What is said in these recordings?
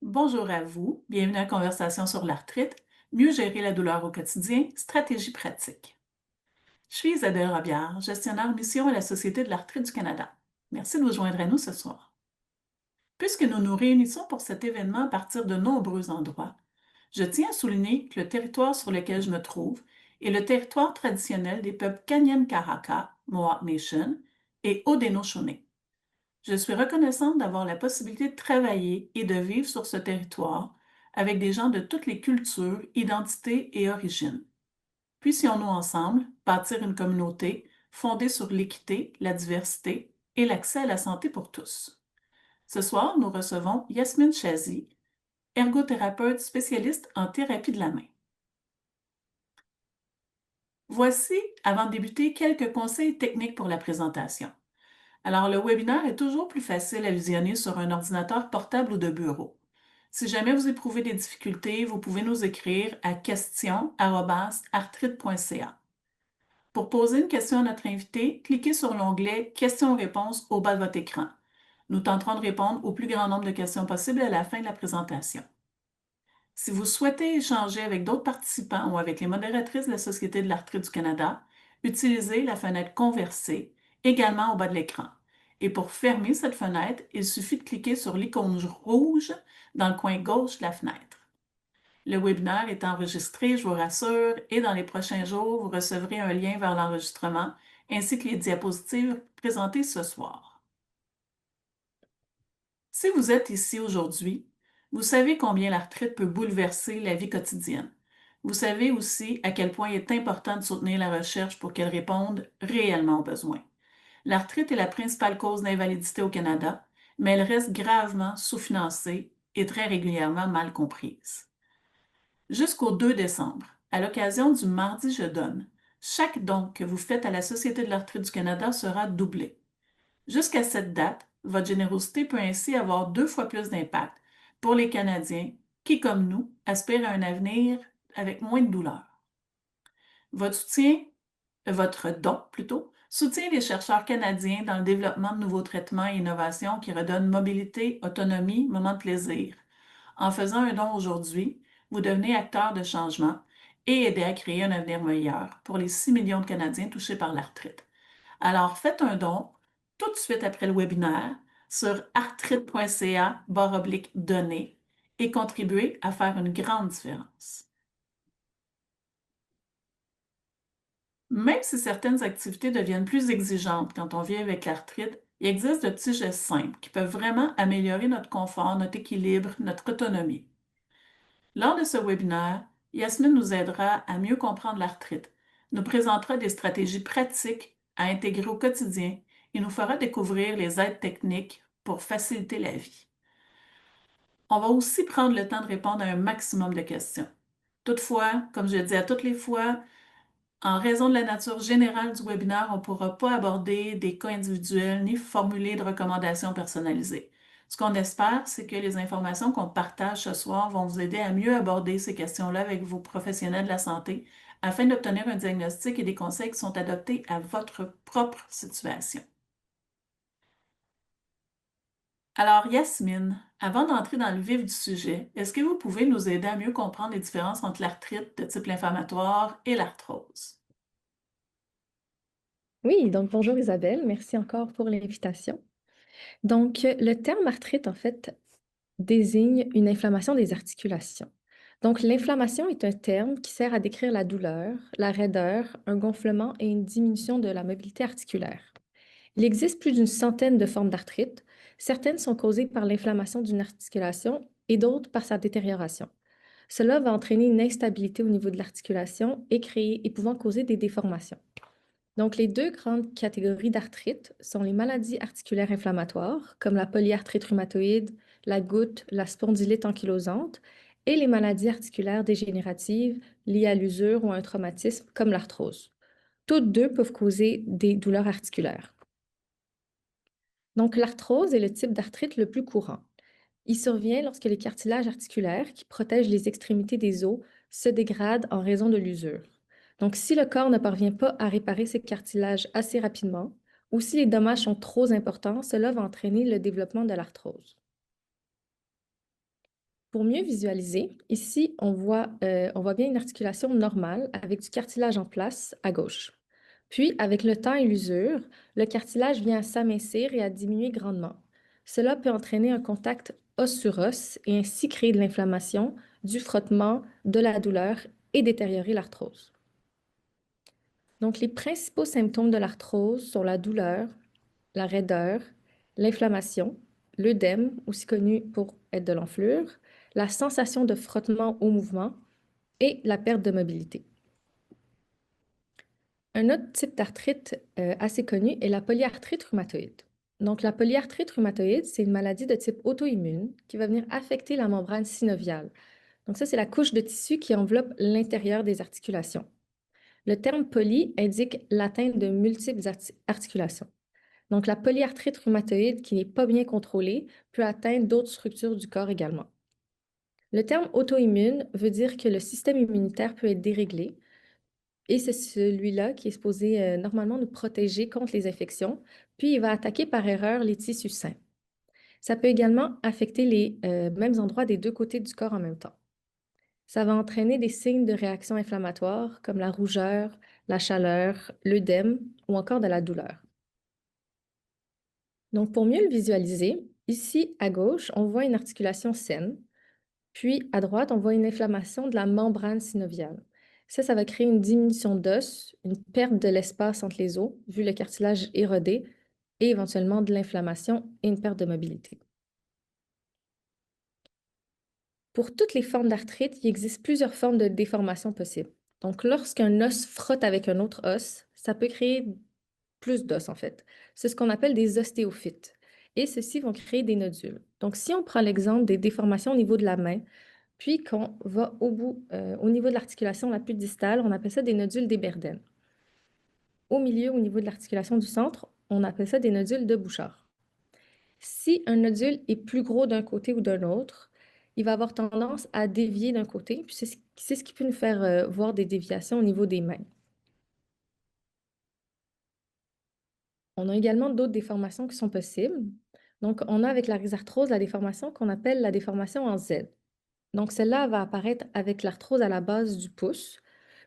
Bonjour à vous, bienvenue à Conversation sur l'arthrite, mieux gérer la douleur au quotidien, stratégie pratique. Je suis Isabelle Robillard, gestionnaire mission à la Société de l'arthrite du Canada. Merci de vous joindre à nous ce soir. Puisque nous nous réunissons pour cet événement à partir de nombreux endroits, je tiens à souligner que le territoire sur lequel je me trouve est le territoire traditionnel des peuples Kanien'kehá:ka, Mohawk Nation, et Haudenosaunee. Je suis reconnaissante d'avoir la possibilité de travailler et de vivre sur ce territoire avec des gens de toutes les cultures, identités et origines. Puissions-nous ensemble bâtir une communauté fondée sur l'équité, la diversité et l'accès à la santé pour tous. Ce soir, nous recevons Yasmine Chazi, ergothérapeute spécialiste en thérapie de la main. Voici, avant de débuter, quelques conseils techniques pour la présentation. Alors, le webinaire est toujours plus facile à visionner sur un ordinateur portable ou de bureau. Si jamais vous éprouvez des difficultés, vous pouvez nous écrire à questions@arthrite.ca. Pour poser une question à notre invité, cliquez sur l'onglet Questions-réponses au bas de votre écran. Nous tenterons de répondre au plus grand nombre de questions possible à la fin de la présentation. Si vous souhaitez échanger avec d'autres participants ou avec les modératrices de la Société de l'arthrite du Canada, utilisez la fenêtre Converser, également au bas de l'écran. Et pour fermer cette fenêtre, il suffit de cliquer sur l'icône rouge dans le coin gauche de la fenêtre. Le webinaire est enregistré, je vous rassure, et dans les prochains jours, vous recevrez un lien vers l'enregistrement ainsi que les diapositives présentées ce soir. Si vous êtes ici aujourd'hui, vous savez combien l'arthrite peut bouleverser la vie quotidienne. Vous savez aussi à quel point il est important de soutenir la recherche pour qu'elle réponde réellement aux besoins. L'arthrite est la principale cause d'invalidité au Canada, mais elle reste gravement sous-financée et très régulièrement mal comprise. Jusqu'au 2 décembre, à l'occasion du Mardi Je donne, chaque don que vous faites à la Société de l'arthrite du Canada sera doublé. Jusqu'à cette date, votre générosité peut ainsi avoir 2 fois plus d'impact pour les Canadiens qui, comme nous, aspirent à un avenir avec moins de douleur. Votre soutien, votre don plutôt, soutient les chercheurs canadiens dans le développement de nouveaux traitements et innovations qui redonnent mobilité, autonomie, moment de plaisir. En faisant un don aujourd'hui, vous devenez acteur de changement et aidez à créer un avenir meilleur pour les 6 millions de Canadiens touchés par l'arthrite. Alors, faites un don tout de suite après le webinaire sur arthrite.ca/donner et contribuez à faire une grande différence. Même si certaines activités deviennent plus exigeantes quand on vit avec l'arthrite, il existe de petits gestes simples qui peuvent vraiment améliorer notre confort, notre équilibre, notre autonomie. Lors de ce webinaire, Yasmine nous aidera à mieux comprendre l'arthrite, nous présentera des stratégies pratiques à intégrer au quotidien et nous fera découvrir les aides techniques pour faciliter la vie. On va aussi prendre le temps de répondre à un maximum de questions. Toutefois, comme je le dis à toutes les fois, en raison de la nature générale du webinaire, on ne pourra pas aborder des cas individuels ni formuler de recommandations personnalisées. Ce qu'on espère, c'est que les informations qu'on partage ce soir vont vous aider à mieux aborder ces questions-là avec vos professionnels de la santé afin d'obtenir un diagnostic et des conseils qui sont adaptés à votre propre situation. Alors, Yasmine, avant d'entrer dans le vif du sujet, est-ce que vous pouvez nous aider à mieux comprendre les différences entre l'arthrite de type inflammatoire et l'arthrose? Oui, donc bonjour Isabelle, merci encore pour l'invitation. Donc, le terme arthrite, en fait, désigne une inflammation des articulations. Donc, l'inflammation est un terme qui sert à décrire la douleur, la raideur, un gonflement et une diminution de la mobilité articulaire. Il existe plus d'une centaine de formes d'arthrite. Certaines sont causées par l'inflammation d'une articulation et d'autres par sa détérioration. Cela va entraîner une instabilité au niveau de l'articulation et créer et pouvant causer des déformations. Donc, les deux grandes catégories d'arthrite sont les maladies articulaires inflammatoires, comme la polyarthrite rhumatoïde, la goutte, la spondylite ankylosante, et les maladies articulaires dégénératives liées à l'usure ou à un traumatisme, comme l'arthrose. Toutes deux peuvent causer des douleurs articulaires. Donc, l'arthrose est le type d'arthrite le plus courant. Il survient lorsque les cartilages articulaires qui protègent les extrémités des os se dégradent en raison de l'usure. Donc, si le corps ne parvient pas à réparer ces cartilages assez rapidement, ou si les dommages sont trop importants, cela va entraîner le développement de l'arthrose. Pour mieux visualiser, ici, on voit bien une articulation normale avec du cartilage en place à gauche. Puis, avec le temps et l'usure, le cartilage vient à s'amincir et à diminuer grandement. Cela peut entraîner un contact os sur os et ainsi créer de l'inflammation, du frottement, de la douleur et détériorer l'arthrose. Donc, les principaux symptômes de l'arthrose sont la douleur, la raideur, l'inflammation, l'œdème, aussi connu pour être de l'enflure, la sensation de frottement au mouvement et la perte de mobilité. Un autre type d'arthrite assez connu est la polyarthrite rhumatoïde. Donc, la polyarthrite rhumatoïde, c'est une maladie de type auto-immune qui va venir affecter la membrane synoviale. Donc, ça, c'est la couche de tissu qui enveloppe l'intérieur des articulations. Le terme poly indique l'atteinte de multiples articulations. Donc, la polyarthrite rhumatoïde qui n'est pas bien contrôlée peut atteindre d'autres structures du corps également. Le terme auto-immune veut dire que le système immunitaire peut être déréglé et c'est celui-là qui est supposé normalement nous protéger contre les infections, puis il va attaquer par erreur les tissus sains. Ça peut également affecter les mêmes endroits des deux côtés du corps en même temps. Ça va entraîner des signes de réaction inflammatoire comme la rougeur, la chaleur, l'œdème ou encore de la douleur. Donc, pour mieux le visualiser, ici à gauche, on voit une articulation saine, puis à droite, on voit une inflammation de la membrane synoviale. Ça va créer une diminution d'os, une perte de l'espace entre les os, vu le cartilage érodé, et éventuellement de l'inflammation et une perte de mobilité. Pour toutes les formes d'arthrite, il existe plusieurs formes de déformation possibles. Donc, lorsqu'un os frotte avec un autre os, ça peut créer plus d'os en fait. C'est ce qu'on appelle des ostéophytes. Et ceux-ci vont créer des nodules. Donc, si on prend l'exemple des déformations au niveau de la main, puis qu'on va au niveau de l'articulation la plus distale, on appelle ça des nodules d'Eberden. Au milieu, au niveau de l'articulation du centre, on appelle ça des nodules de Bouchard. Si un nodule est plus gros d'un côté ou d'un autre, il va avoir tendance à dévier d'un côté, puis c'est ce qui peut nous faire voir des déviations au niveau des mains. On a également d'autres déformations qui sont possibles. Donc, on a avec la rhizarthrose la déformation qu'on appelle la déformation en Z. Donc, celle-là va apparaître avec l'arthrose à la base du pouce,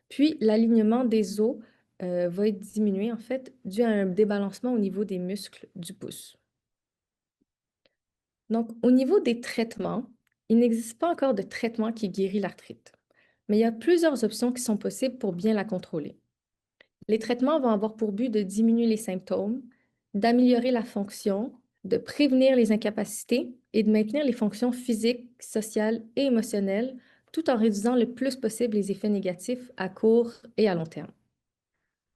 puis l'alignement des os va être diminué en fait dû à un débalancement au niveau des muscles du pouce. Donc, au niveau des traitements, il n'existe pas encore de traitement qui guérit l'arthrite, mais il y a plusieurs options qui sont possibles pour bien la contrôler. Les traitements vont avoir pour but de diminuer les symptômes, d'améliorer la fonction, de prévenir les incapacités et de maintenir les fonctions physiques, sociales et émotionnelles, tout en réduisant le plus possible les effets négatifs à court et à long terme.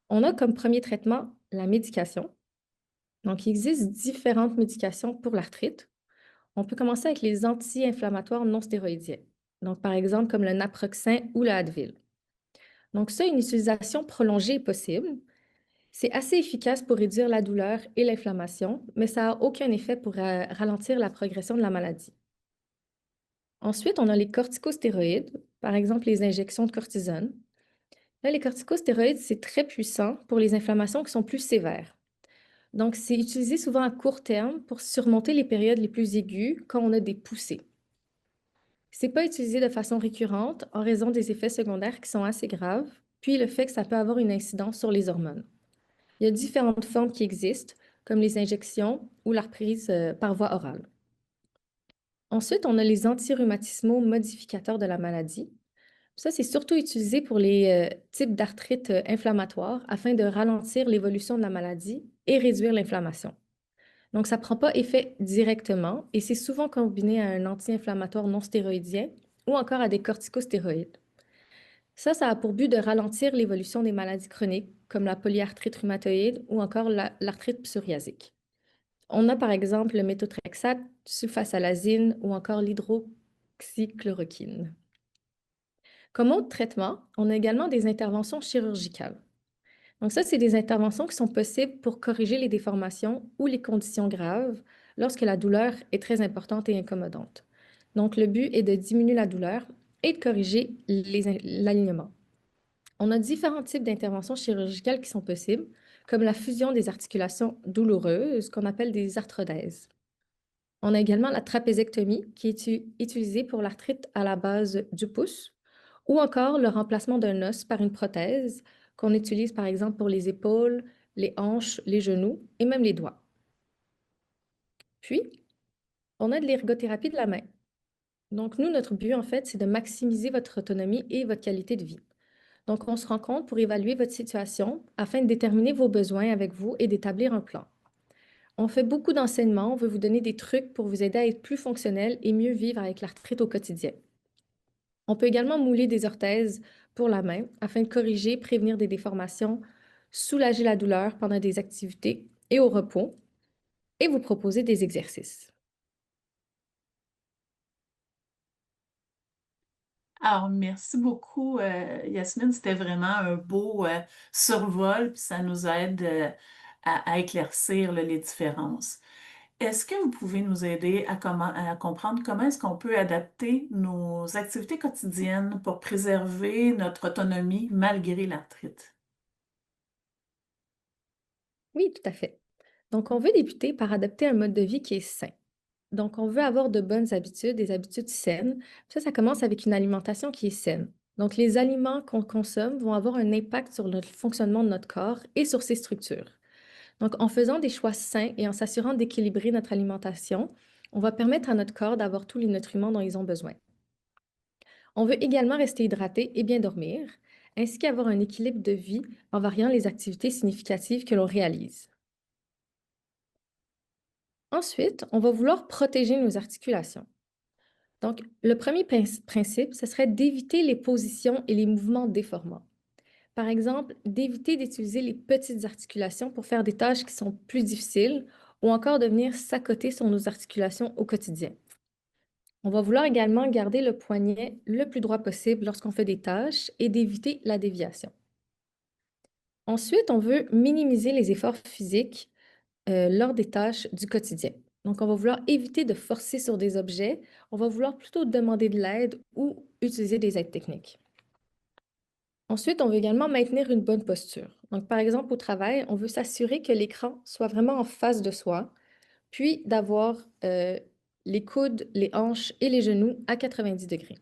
On a comme premier traitement la médication. Donc, il existe différentes médications pour l'arthrite. On peut commencer avec les anti-inflammatoires non stéroïdiens. Donc, par exemple, comme le naproxen ou le Advil. Donc, ça, une utilisation prolongée est possible. C'est assez efficace pour réduire la douleur et l'inflammation, mais ça n'a aucun effet pour ralentir la progression de la maladie. Ensuite, on a les corticostéroïdes, par exemple les injections de cortisone. Là, les corticostéroïdes, c'est très puissant pour les inflammations qui sont plus sévères. Donc, c'est utilisé souvent à court terme pour surmonter les périodes les plus aiguës quand on a des poussées. C'est pas utilisé de façon récurrente en raison des effets secondaires qui sont assez graves, puis le fait que ça peut avoir une incidence sur les hormones. Il y a différentes formes qui existent, comme les injections ou la reprise par voie orale. Ensuite, on a les antirhumatismaux modificateurs de la maladie. Ça, c'est surtout utilisé pour les types d'arthrite inflammatoire afin de ralentir l'évolution de la maladie et réduire l'inflammation. Donc, ça ne prend pas effet directement et c'est souvent combiné à un anti-inflammatoire non stéroïdien ou encore à des corticostéroïdes. Ça a pour but de ralentir l'évolution des maladies chroniques comme la polyarthrite rhumatoïde ou encore l'arthrite psoriasique. On a par exemple le méthotrexate, sulfasalazine ou encore l'hydroxychloroquine. Comme autre traitement, on a également des interventions chirurgicales. Donc ça, c'est des interventions qui sont possibles pour corriger les déformations ou les conditions graves lorsque la douleur est très importante et incommodante. Donc le but est de diminuer la douleur et de corriger l'alignement. On a différents types d'interventions chirurgicales qui sont possibles, comme la fusion des articulations douloureuses, qu'on appelle des arthrodèses. On a également la trapézectomie qui est utilisée pour l'arthrite à la base du pouce ou encore le remplacement d'un os par une prothèse qu'on utilise par exemple pour les épaules, les hanches, les genoux et même les doigts. Puis, on a de l'ergothérapie de la main. Donc, nous, notre but, en fait, c'est de maximiser votre autonomie et votre qualité de vie. Donc, on se rencontre pour évaluer votre situation afin de déterminer vos besoins avec vous et d'établir un plan. On fait beaucoup d'enseignements, on veut vous donner des trucs pour vous aider à être plus fonctionnel et mieux vivre avec l'arthrite au quotidien. On peut également mouler des orthèses pour la main afin de corriger, prévenir des déformations, soulager la douleur pendant des activités et au repos, et vous proposer des exercices. Alors, merci beaucoup, Yasmine. C'était vraiment un beau survol, puis ça nous aide à éclaircir là, les différences. Est-ce que vous pouvez nous aider à comprendre comment est-ce qu'on peut adapter nos activités quotidiennes pour préserver notre autonomie malgré l'arthrite? Oui, tout à fait. Donc, on veut débuter par adopter un mode de vie qui est sain. Donc, on veut avoir de bonnes habitudes, des habitudes saines. Ça commence avec une alimentation qui est saine. Donc, les aliments qu'on consomme vont avoir un impact sur le fonctionnement de notre corps et sur ses structures. Donc, en faisant des choix sains et en s'assurant d'équilibrer notre alimentation, on va permettre à notre corps d'avoir tous les nutriments dont ils ont besoin. On veut également rester hydraté et bien dormir, ainsi qu'avoir un équilibre de vie en variant les activités significatives que l'on réalise. Ensuite, on va vouloir protéger nos articulations. Donc, le premier principe, ce serait d'éviter les positions et les mouvements déformants. Par exemple, d'éviter d'utiliser les petites articulations pour faire des tâches qui sont plus difficiles ou encore de venir s'accoter sur nos articulations au quotidien. On va vouloir également garder le poignet le plus droit possible lorsqu'on fait des tâches et d'éviter la déviation. Ensuite, on veut minimiser les efforts physiques lors des tâches du quotidien. Donc, on va vouloir éviter de forcer sur des objets. On va vouloir plutôt demander de l'aide ou utiliser des aides techniques. Ensuite, on veut également maintenir une bonne posture. Donc, par exemple, au travail, on veut s'assurer que l'écran soit vraiment en face de soi, puis d'avoir les coudes, les hanches et les genoux à 90 degrés.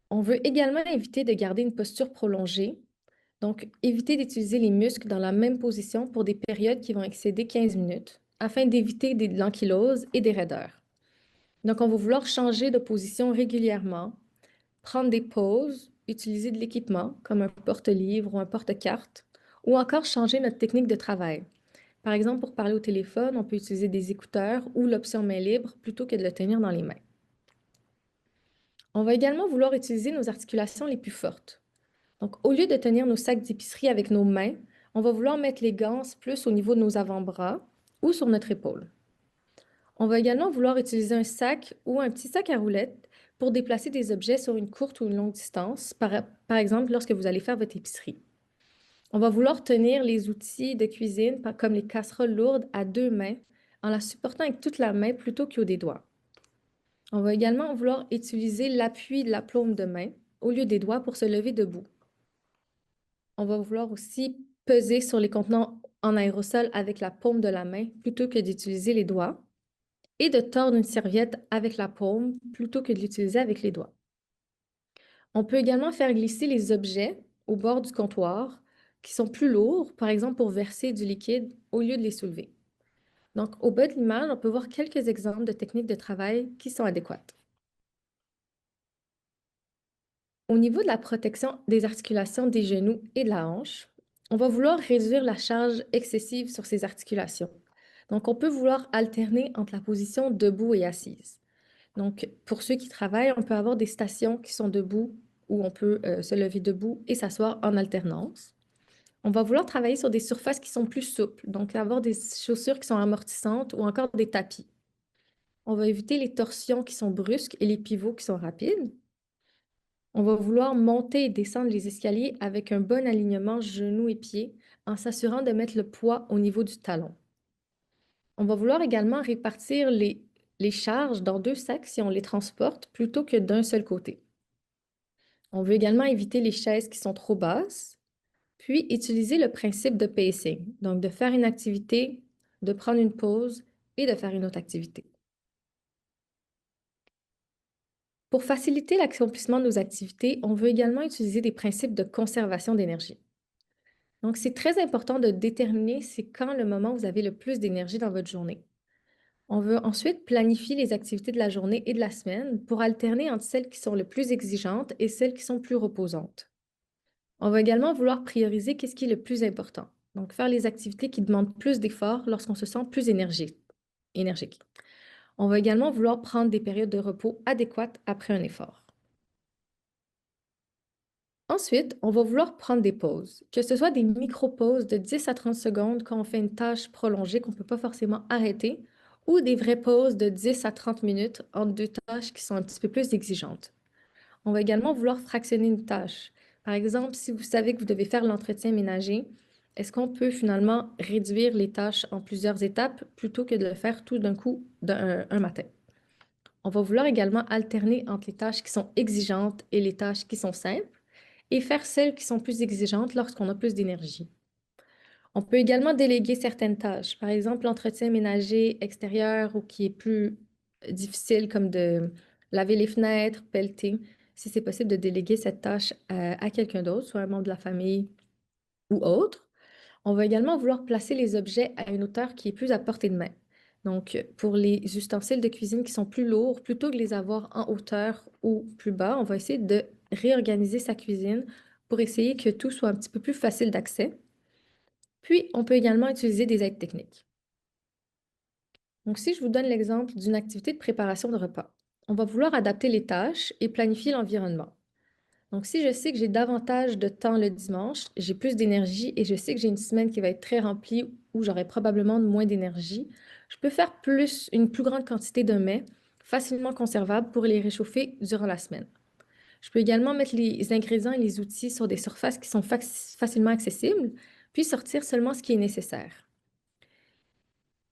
On veut également éviter de garder une posture prolongée, donc éviter d'utiliser les muscles dans la même position pour des périodes qui vont excéder 15 minutes, afin d'éviter de l'ankylose et des raideurs. Donc, on va vouloir changer de position régulièrement, prendre des pauses, utiliser de l'équipement comme un porte-livre ou un porte-carte, ou encore changer notre technique de travail. Par exemple, pour parler au téléphone, on peut utiliser des écouteurs ou l'option main libre plutôt que de le tenir dans les mains. On va également vouloir utiliser nos articulations les plus fortes. Donc, au lieu de tenir nos sacs d'épicerie avec nos mains, on va vouloir mettre les gants plus au niveau de nos avant-bras ou sur notre épaule. On va également vouloir utiliser un sac ou un petit sac à roulettes pour déplacer des objets sur une courte ou une longue distance, par exemple lorsque vous allez faire votre épicerie. On va vouloir tenir les outils de cuisine, comme les casseroles lourdes, à deux mains, en la supportant avec toute la main plutôt qu'au des doigts. On va également vouloir utiliser l'appui de la paume de main au lieu des doigts pour se lever debout. On va vouloir aussi peser sur les contenants en aérosol avec la paume de la main plutôt que d'utiliser les doigts et de tordre une serviette avec la paume plutôt que de l'utiliser avec les doigts. On peut également faire glisser les objets au bord du comptoir qui sont plus lourds, par exemple pour verser du liquide au lieu de les soulever. Donc, au bas de l'image, on peut voir quelques exemples de techniques de travail qui sont adéquates. Au niveau de la protection des articulations des genoux et de la hanche, on va vouloir réduire la charge excessive sur ces articulations. Donc, on peut vouloir alterner entre la position debout et assise. Donc, pour ceux qui travaillent, on peut avoir des stations qui sont debout où on peut se lever debout et s'asseoir en alternance. On va vouloir travailler sur des surfaces qui sont plus souples, donc avoir des chaussures qui sont amortissantes ou encore des tapis. On va éviter les torsions qui sont brusques et les pivots qui sont rapides. On va vouloir monter et descendre les escaliers avec un bon alignement genoux et pieds en s'assurant de mettre le poids au niveau du talon. On va vouloir également répartir les charges dans deux sacs si on les transporte plutôt que d'un seul côté. On veut également éviter les chaises qui sont trop basses, puis utiliser le principe de pacing, donc de faire une activité, de prendre une pause et de faire une autre activité. Pour faciliter l'accomplissement de nos activités, on veut également utiliser des principes de conservation d'énergie. Donc, c'est très important de déterminer c'est quand le moment où vous avez le plus d'énergie dans votre journée. On veut ensuite planifier les activités de la journée et de la semaine pour alterner entre celles qui sont les plus exigeantes et celles qui sont plus reposantes. On va également vouloir prioriser qu'est-ce qui est le plus important. Donc, faire les activités qui demandent plus d'efforts lorsqu'on se sent plus énergique. On va également vouloir prendre des périodes de repos adéquates après un effort. Ensuite, on va vouloir prendre des pauses, que ce soit des micro-pauses de 10 à 30 secondes quand on fait une tâche prolongée qu'on ne peut pas forcément arrêter, ou des vraies pauses de 10 à 30 minutes entre deux tâches qui sont un petit peu plus exigeantes. On va également vouloir fractionner une tâche. Par exemple, si vous savez que vous devez faire l'entretien ménager, est-ce qu'on peut finalement réduire les tâches en plusieurs étapes plutôt que de le faire tout d'un coup un matin? On va vouloir également alterner entre les tâches qui sont exigeantes et les tâches qui sont simples et faire celles qui sont plus exigeantes lorsqu'on a plus d'énergie. On peut également déléguer certaines tâches, par exemple l'entretien ménager extérieur ou qui est plus difficile comme de laver les fenêtres, pelleter, si c'est possible de déléguer cette tâche à quelqu'un d'autre, soit un membre de la famille ou autre. On va également vouloir placer les objets à une hauteur qui est plus à portée de main. Donc, pour les ustensiles de cuisine qui sont plus lourds, plutôt que les avoir en hauteur ou plus bas, on va essayer de réorganiser sa cuisine pour essayer que tout soit un petit peu plus facile d'accès. Puis, on peut également utiliser des aides techniques. Donc, si je vous donne l'exemple d'une activité de préparation de repas, on va vouloir adapter les tâches et planifier l'environnement. Donc, si je sais que j'ai davantage de temps le dimanche, j'ai plus d'énergie et je sais que j'ai une semaine qui va être très remplie où j'aurai probablement moins d'énergie, je peux faire une plus grande quantité de mets facilement conservables pour les réchauffer durant la semaine. Je peux également mettre les ingrédients et les outils sur des surfaces qui sont facilement accessibles, puis sortir seulement ce qui est nécessaire.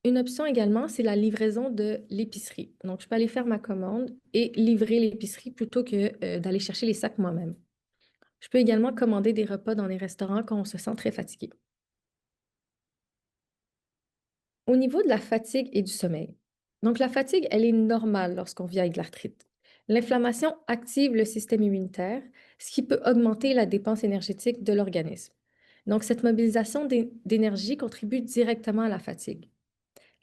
Une option également, c'est la livraison de l'épicerie. Donc, je peux aller faire ma commande et livrer l'épicerie plutôt que d'aller chercher les sacs moi-même. Je peux également commander des repas dans les restaurants quand on se sent très fatigué. Au niveau de la fatigue et du sommeil. Donc, la fatigue, elle est normale lorsqu'on vit avec de l'arthrite. L'inflammation active le système immunitaire, ce qui peut augmenter la dépense énergétique de l'organisme. Donc, cette mobilisation d'énergie contribue directement à la fatigue.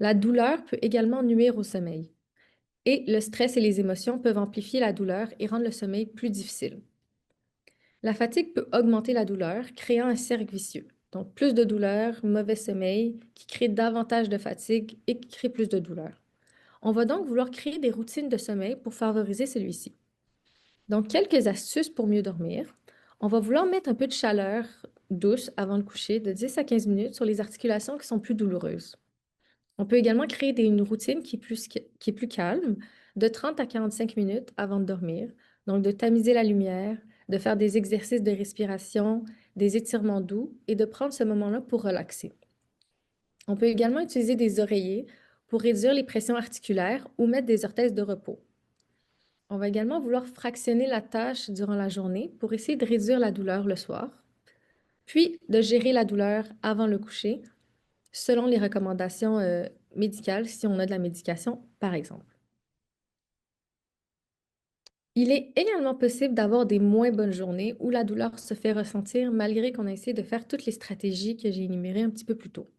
La douleur peut également nuire au sommeil. Et le stress et les émotions peuvent amplifier la douleur et rendre le sommeil plus difficile. La fatigue peut augmenter la douleur, créant un cercle vicieux. Donc, plus de douleur, mauvais sommeil, qui crée davantage de fatigue et qui crée plus de douleur. On va donc vouloir créer des routines de sommeil pour favoriser celui-ci. Donc, quelques astuces pour mieux dormir. On va vouloir mettre un peu de chaleur douce avant le coucher, de 10 à 15 minutes, sur les articulations qui sont plus douloureuses. On peut également créer une routine qui est plus calme, de 30 à 45 minutes avant de dormir. Donc, de tamiser la lumière, de faire des exercices de respiration, des étirements doux et de prendre ce moment-là pour relaxer. On peut également utiliser des oreillers pour réduire les pressions articulaires ou mettre des orthèses de repos. On va également vouloir fractionner la tâche durant la journée pour essayer de réduire la douleur le soir, puis de gérer la douleur avant le coucher selon les recommandations médicales, si on a de la médication, par exemple. Il est également possible d'avoir des moins bonnes journées où la douleur se fait ressentir malgré qu'on a essayé de faire toutes les stratégies que j'ai énumérées un petit peu plus tôt.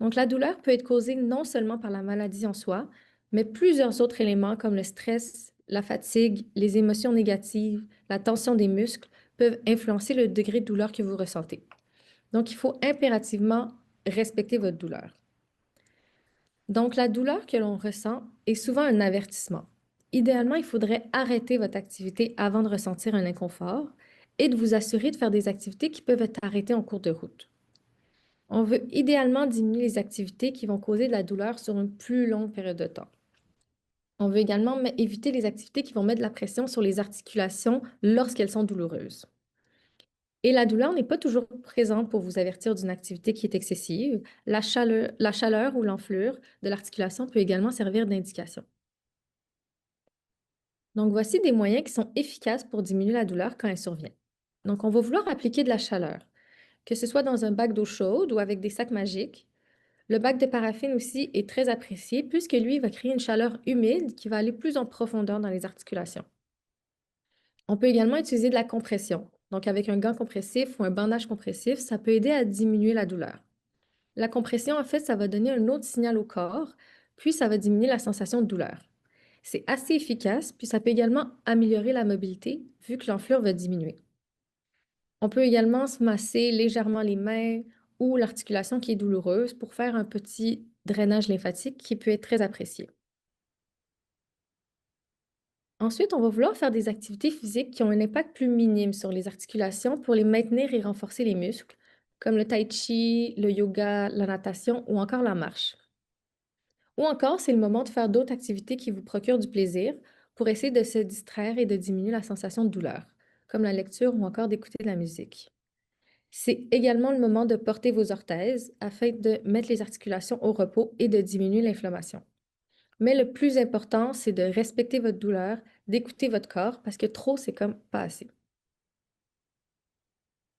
Donc, la douleur peut être causée non seulement par la maladie en soi, mais plusieurs autres éléments comme le stress, la fatigue, les émotions négatives, la tension des muscles peuvent influencer le degré de douleur que vous ressentez. Donc, il faut impérativement respecter votre douleur. Donc, la douleur que l'on ressent est souvent un avertissement. Idéalement, il faudrait arrêter votre activité avant de ressentir un inconfort et de vous assurer de faire des activités qui peuvent être arrêtées en cours de route. On veut idéalement diminuer les activités qui vont causer de la douleur sur une plus longue période de temps. On veut également éviter les activités qui vont mettre de la pression sur les articulations lorsqu'elles sont douloureuses. Et la douleur n'est pas toujours présente pour vous avertir d'une activité qui est excessive. La chaleur ou l'enflure de l'articulation peut également servir d'indication. Donc, voici des moyens qui sont efficaces pour diminuer la douleur quand elle survient. Donc, on va vouloir appliquer de la chaleur, que ce soit dans un bac d'eau chaude ou avec des sacs magiques. Le bac de paraffine aussi est très apprécié puisque lui va créer une chaleur humide qui va aller plus en profondeur dans les articulations. On peut également utiliser de la compression. Donc avec un gant compressif ou un bandage compressif, ça peut aider à diminuer la douleur. La compression, en fait, ça va donner un autre signal au corps, puis ça va diminuer la sensation de douleur. C'est assez efficace, puis ça peut également améliorer la mobilité vu que l'enflure va diminuer. On peut également se masser légèrement les mains ou l'articulation qui est douloureuse pour faire un petit drainage lymphatique qui peut être très apprécié. Ensuite, on va vouloir faire des activités physiques qui ont un impact plus minime sur les articulations pour les maintenir et renforcer les muscles, comme le tai chi, le yoga, la natation ou encore la marche. Ou encore, c'est le moment de faire d'autres activités qui vous procurent du plaisir pour essayer de se distraire et de diminuer la sensation de douleur, comme la lecture ou encore d'écouter de la musique. C'est également le moment de porter vos orthèses afin de mettre les articulations au repos et de diminuer l'inflammation. Mais le plus important, c'est de respecter votre douleur, d'écouter votre corps parce que trop, c'est comme pas assez.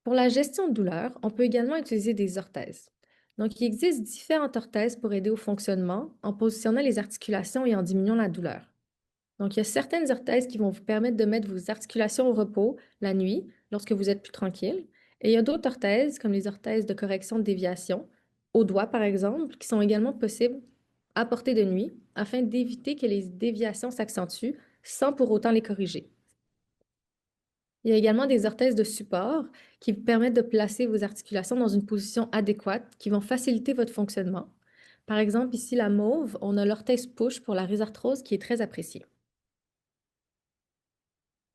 Pour la gestion de douleur, on peut également utiliser des orthèses. Donc, il existe différentes orthèses pour aider au fonctionnement en positionnant les articulations et en diminuant la douleur. Donc, il y a certaines orthèses qui vont vous permettre de mettre vos articulations au repos la nuit, lorsque vous êtes plus tranquille. Et il y a d'autres orthèses, comme les orthèses de correction de déviation, au doigt par exemple, qui sont également possibles à porter de nuit afin d'éviter que les déviations s'accentuent sans pour autant les corriger. Il y a également des orthèses de support qui vous permettent de placer vos articulations dans une position adéquate qui vont faciliter votre fonctionnement. Par exemple, ici, la mauve, on a l'orthèse push pour la rhizarthrose qui est très appréciée.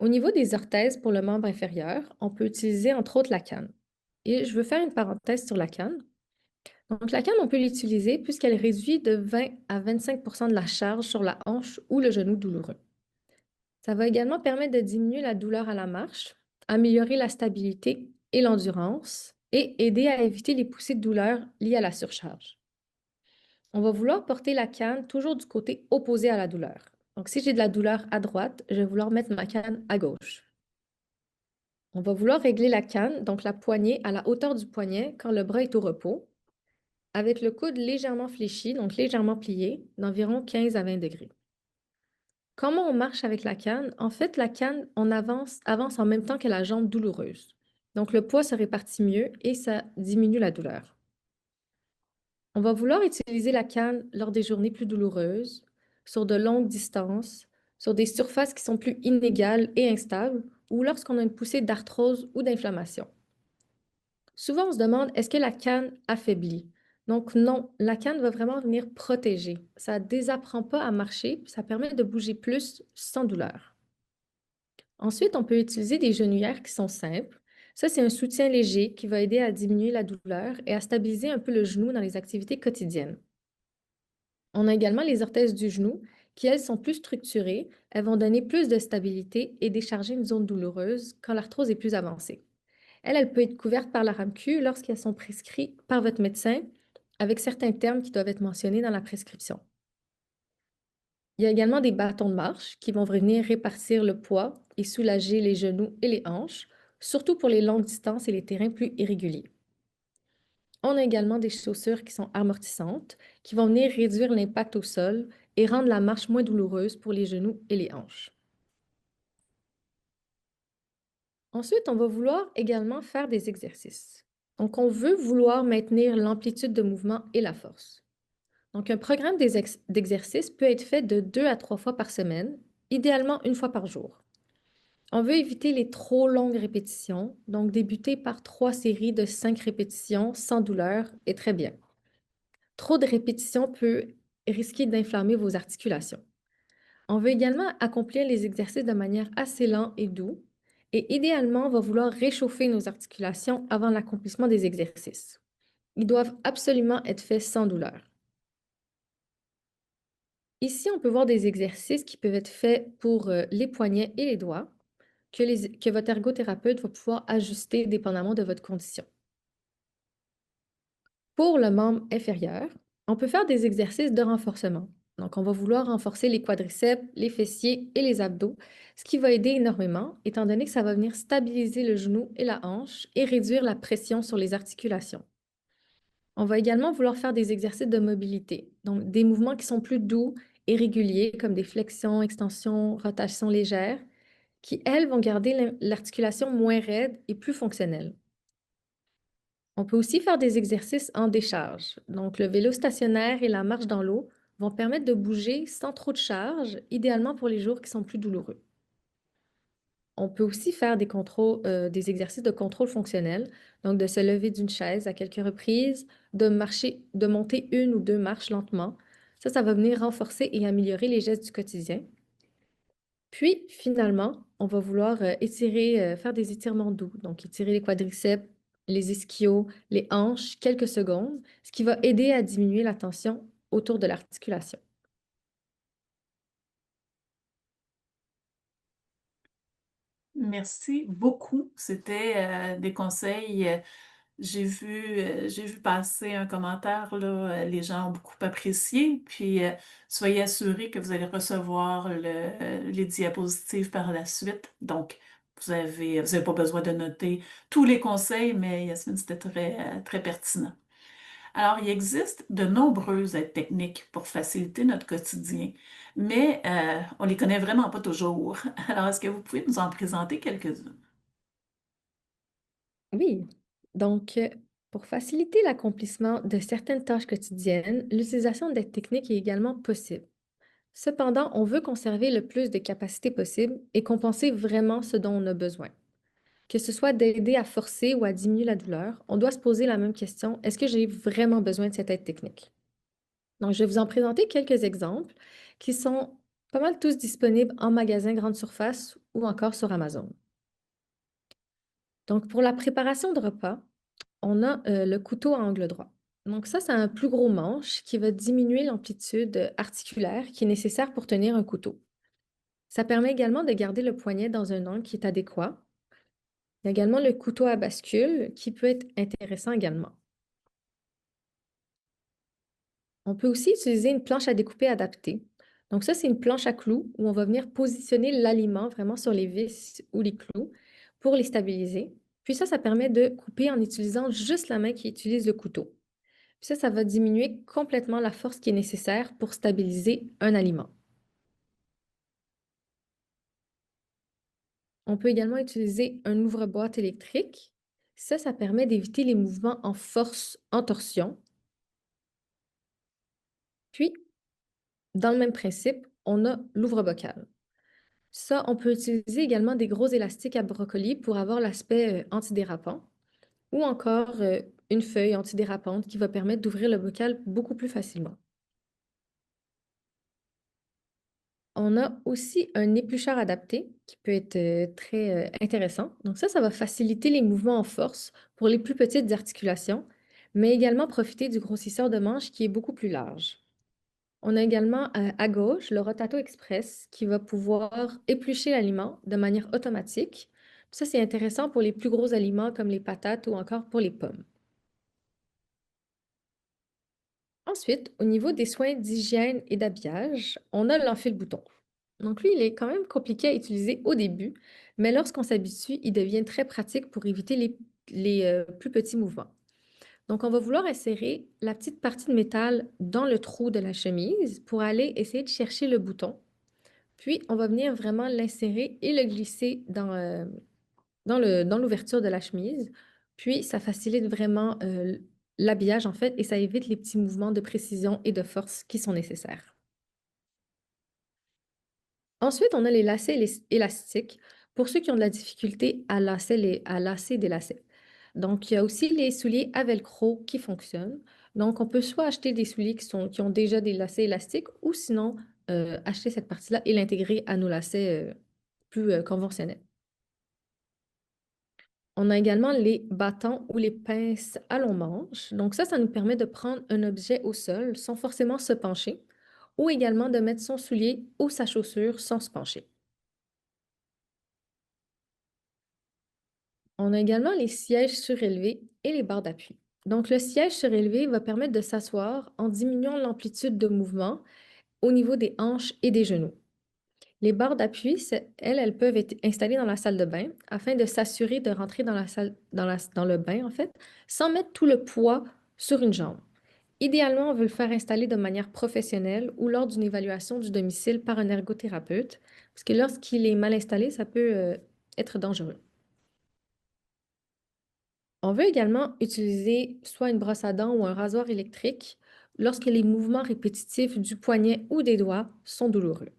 Au niveau des orthèses pour le membre inférieur, on peut utiliser entre autres la canne. Et je veux faire une parenthèse sur la canne. Donc, la canne, on peut l'utiliser puisqu'elle réduit de 20 à 25 de la charge sur la hanche ou le genou douloureux. Ça va également permettre de diminuer la douleur à la marche, améliorer la stabilité et l'endurance et aider à éviter les poussées de douleur liées à la surcharge. On va vouloir porter la canne toujours du côté opposé à la douleur. Donc, si j'ai de la douleur à droite, je vais vouloir mettre ma canne à gauche. On va vouloir régler la canne, donc la poignée, à la hauteur du poignet quand le bras est au repos, avec le coude légèrement fléchi, donc légèrement plié, d'environ 15 à 20 degrés. Comment on marche avec la canne? En fait, la canne, on avance en même temps que la jambe douloureuse. Donc, le poids se répartit mieux et ça diminue la douleur. On va vouloir utiliser la canne lors des journées plus douloureuses, sur de longues distances, sur des surfaces qui sont plus inégales et instables, ou lorsqu'on a une poussée d'arthrose ou d'inflammation. Souvent, on se demande, est-ce que la canne affaiblit? Donc non, la canne va vraiment venir protéger. Ça ne désapprend pas à marcher, puis ça permet de bouger plus sans douleur. Ensuite, on peut utiliser des genouillères qui sont simples. Ça, c'est un soutien léger qui va aider à diminuer la douleur et à stabiliser un peu le genou dans les activités quotidiennes. On a également les orthèses du genou qui, elles, sont plus structurées. Elles vont donner plus de stabilité et décharger une zone douloureuse quand l'arthrose est plus avancée. Elle peut être couverte par la RAMQ lorsqu'elles sont prescrites par votre médecin avec certains termes qui doivent être mentionnés dans la prescription. Il y a également des bâtons de marche qui vont venir répartir le poids et soulager les genoux et les hanches, surtout pour les longues distances et les terrains plus irréguliers. On a également des chaussures qui sont amortissantes, qui vont venir réduire l'impact au sol et rendre la marche moins douloureuse pour les genoux et les hanches. Ensuite, on va vouloir également faire des exercices. Donc, on veut vouloir maintenir l'amplitude de mouvement et la force. Donc, un programme d'exercice peut être fait de 2 à 3 fois par semaine, idéalement une fois par jour. On veut éviter les trop longues répétitions, donc débuter par 3 séries de 5 répétitions sans douleur est très bien. Trop de répétitions peut risquer d'inflammer vos articulations. On veut également accomplir les exercices de manière assez lente et douce, et idéalement, on va vouloir réchauffer nos articulations avant l'accomplissement des exercices. Ils doivent absolument être faits sans douleur. Ici, on peut voir des exercices qui peuvent être faits pour les poignets et les doigts, que votre ergothérapeute va pouvoir ajuster dépendamment de votre condition. Pour le membre inférieur, on peut faire des exercices de renforcement. Donc, on va vouloir renforcer les quadriceps, les fessiers et les abdos, ce qui va aider énormément, étant donné que ça va venir stabiliser le genou et la hanche et réduire la pression sur les articulations. On va également vouloir faire des exercices de mobilité, donc des mouvements qui sont plus doux et réguliers, comme des flexions, extensions, rotations légères, qui, elles, vont garder l'articulation moins raide et plus fonctionnelle. On peut aussi faire des exercices en décharge. Donc, le vélo stationnaire et la marche dans l'eau vont permettre de bouger sans trop de charge, idéalement pour les jours qui sont plus douloureux. On peut aussi faire des exercices de contrôle fonctionnel, donc de se lever d'une chaise à quelques reprises, de marcher, de monter une ou deux marches lentement. Ça va venir renforcer et améliorer les gestes du quotidien. Puis, finalement, on va vouloir faire des étirements doux, donc étirer les quadriceps, les ischios, les hanches, quelques secondes, ce qui va aider à diminuer la tension autour de l'articulation. Merci beaucoup. C'était des conseils. J'ai vu passer un commentaire, là, les gens ont beaucoup apprécié. Puis, soyez assurés que vous allez recevoir les diapositives par la suite. Donc, vous avez pas besoin de noter tous les conseils, mais Yasmine, c'était très pertinent. Alors, il existe de nombreuses aides techniques pour faciliter notre quotidien, mais on les connaît vraiment pas toujours. Alors, est-ce que vous pouvez nous en présenter quelques-unes? Oui, donc pour faciliter l'accomplissement de certaines tâches quotidiennes, l'utilisation d'aide technique est également possible. Cependant, on veut conserver le plus de capacité possible et compenser vraiment ce dont on a besoin. Que ce soit d'aider à forcer ou à diminuer la douleur, on doit se poser la même question, est-ce que j'ai vraiment besoin de cette aide technique? Donc, je vais vous en présenter quelques exemples qui sont pas mal tous disponibles en magasin grande surface ou encore sur Amazon. Donc, pour la préparation de repas, on a le couteau à angle droit. Donc ça, c'est un plus gros manche qui va diminuer l'amplitude articulaire qui est nécessaire pour tenir un couteau. Ça permet également de garder le poignet dans un angle qui est adéquat. Il y a également le couteau à bascule qui peut être intéressant également. On peut aussi utiliser une planche à découper adaptée. Donc ça, c'est une planche à clous où on va venir positionner l'aliment vraiment sur les vis ou les clous pour les stabiliser. Puis ça permet de couper en utilisant juste la main qui utilise le couteau. Puis ça va diminuer complètement la force qui est nécessaire pour stabiliser un aliment. On peut également utiliser un ouvre-boîte électrique. Ça permet d'éviter les mouvements en force en torsion. Puis, dans le même principe, on a l'ouvre-bocal. Ça, on peut utiliser également des gros élastiques à brocoli pour avoir l'aspect antidérapant ou encore une feuille antidérapante qui va permettre d'ouvrir le bocal beaucoup plus facilement. On a aussi un éplucheur adapté qui peut être très intéressant. Donc ça va faciliter les mouvements en force pour les plus petites articulations, mais également profiter du grossisseur de manche qui est beaucoup plus large. On a également à gauche le Rotato Express qui va pouvoir éplucher l'aliment de manière automatique. Ça, c'est intéressant pour les plus gros aliments comme les patates ou encore pour les pommes. Ensuite, au niveau des soins d'hygiène et d'habillage, on a l'enfile-bouton. Donc lui, il est quand même compliqué à utiliser au début, mais lorsqu'on s'habitue, il devient très pratique pour éviter les plus petits mouvements. Donc on va vouloir insérer la petite partie de métal dans le trou de la chemise pour aller essayer de chercher le bouton. Puis on va venir vraiment l'insérer et le glisser dans l'ouverture de la chemise. Puis ça facilite vraiment l'habillage en fait et ça évite les petits mouvements de précision et de force qui sont nécessaires. Ensuite, on a les lacets élastiques pour ceux qui ont de la difficulté à lasser des lacets. Donc, il y a aussi les souliers à velcro qui fonctionnent. Donc, on peut soit acheter des souliers qui ont déjà des lacets élastiques ou sinon acheter cette partie-là et l'intégrer à nos lacets plus conventionnels. On a également les bâtons ou les pinces à long manche. Donc, ça nous permet de prendre un objet au sol sans forcément se pencher ou également de mettre son soulier ou sa chaussure sans se pencher. On a également les sièges surélevés et les barres d'appui. Donc, le siège surélevé va permettre de s'asseoir en diminuant l'amplitude de mouvement au niveau des hanches et des genoux. Les barres d'appui, elles peuvent être installées dans la salle de bain afin de s'assurer de rentrer dans la salle, dans le bain, en fait, sans mettre tout le poids sur une jambe. Idéalement, on veut le faire installer de manière professionnelle ou lors d'une évaluation du domicile par un ergothérapeute, parce que lorsqu'il est mal installé, ça peut être dangereux. On veut également utiliser soit une brosse à dents ou un rasoir électrique lorsque les mouvements répétitifs du poignet ou des doigts sont douloureux.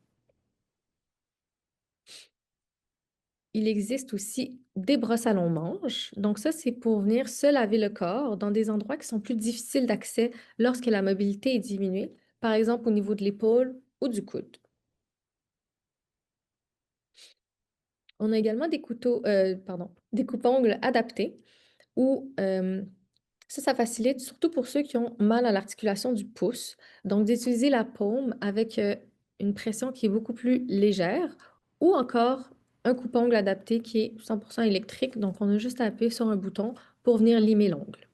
Il existe aussi des brosses à long manche. Donc ça, c'est pour venir se laver le corps dans des endroits qui sont plus difficiles d'accès lorsque la mobilité est diminuée, par exemple au niveau de l'épaule ou du coude. On a également des des coupe-ongles adaptés où ça facilite surtout pour ceux qui ont mal à l'articulation du pouce. Donc, d'utiliser la paume avec une pression qui est beaucoup plus légère ou encore un coupe-ongle adapté qui est 100% électrique. Donc, on a juste à appuyer sur un bouton pour venir limer l'ongle.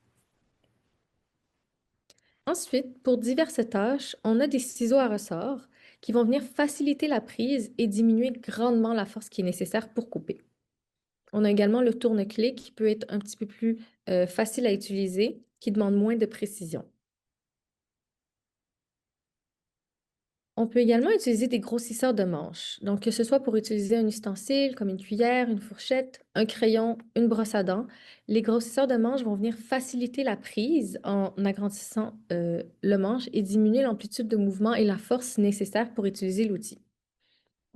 Ensuite, pour diverses tâches, on a des ciseaux à ressort qui vont venir faciliter la prise et diminuer grandement la force qui est nécessaire pour couper. On a également le tourne-clé qui peut être un petit peu plus facile à utiliser, qui demande moins de précision. On peut également utiliser des grossisseurs de manches. Donc, que ce soit pour utiliser un ustensile comme une cuillère, une fourchette, un crayon, une brosse à dents, les grossisseurs de manches vont venir faciliter la prise en agrandissant le manche et diminuer l'amplitude de mouvement et la force nécessaire pour utiliser l'outil.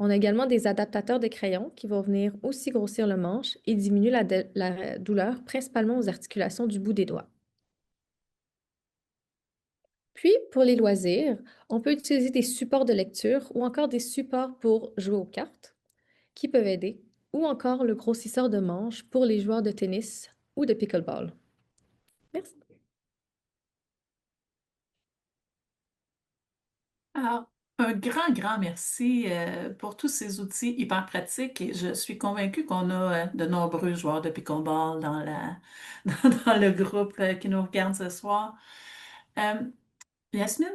On a également des adaptateurs de crayons qui vont venir aussi grossir le manche et diminuer la douleur, principalement aux articulations du bout des doigts. Puis, pour les loisirs, on peut utiliser des supports de lecture ou encore des supports pour jouer aux cartes qui peuvent aider, ou encore le grossisseur de manches pour les joueurs de tennis ou de pickleball. Merci. Alors, un grand merci pour tous ces outils hyper pratiques et je suis convaincue qu'on a de nombreux joueurs de pickleball dans dans le groupe qui nous regarde ce soir. Euh, Yasmine,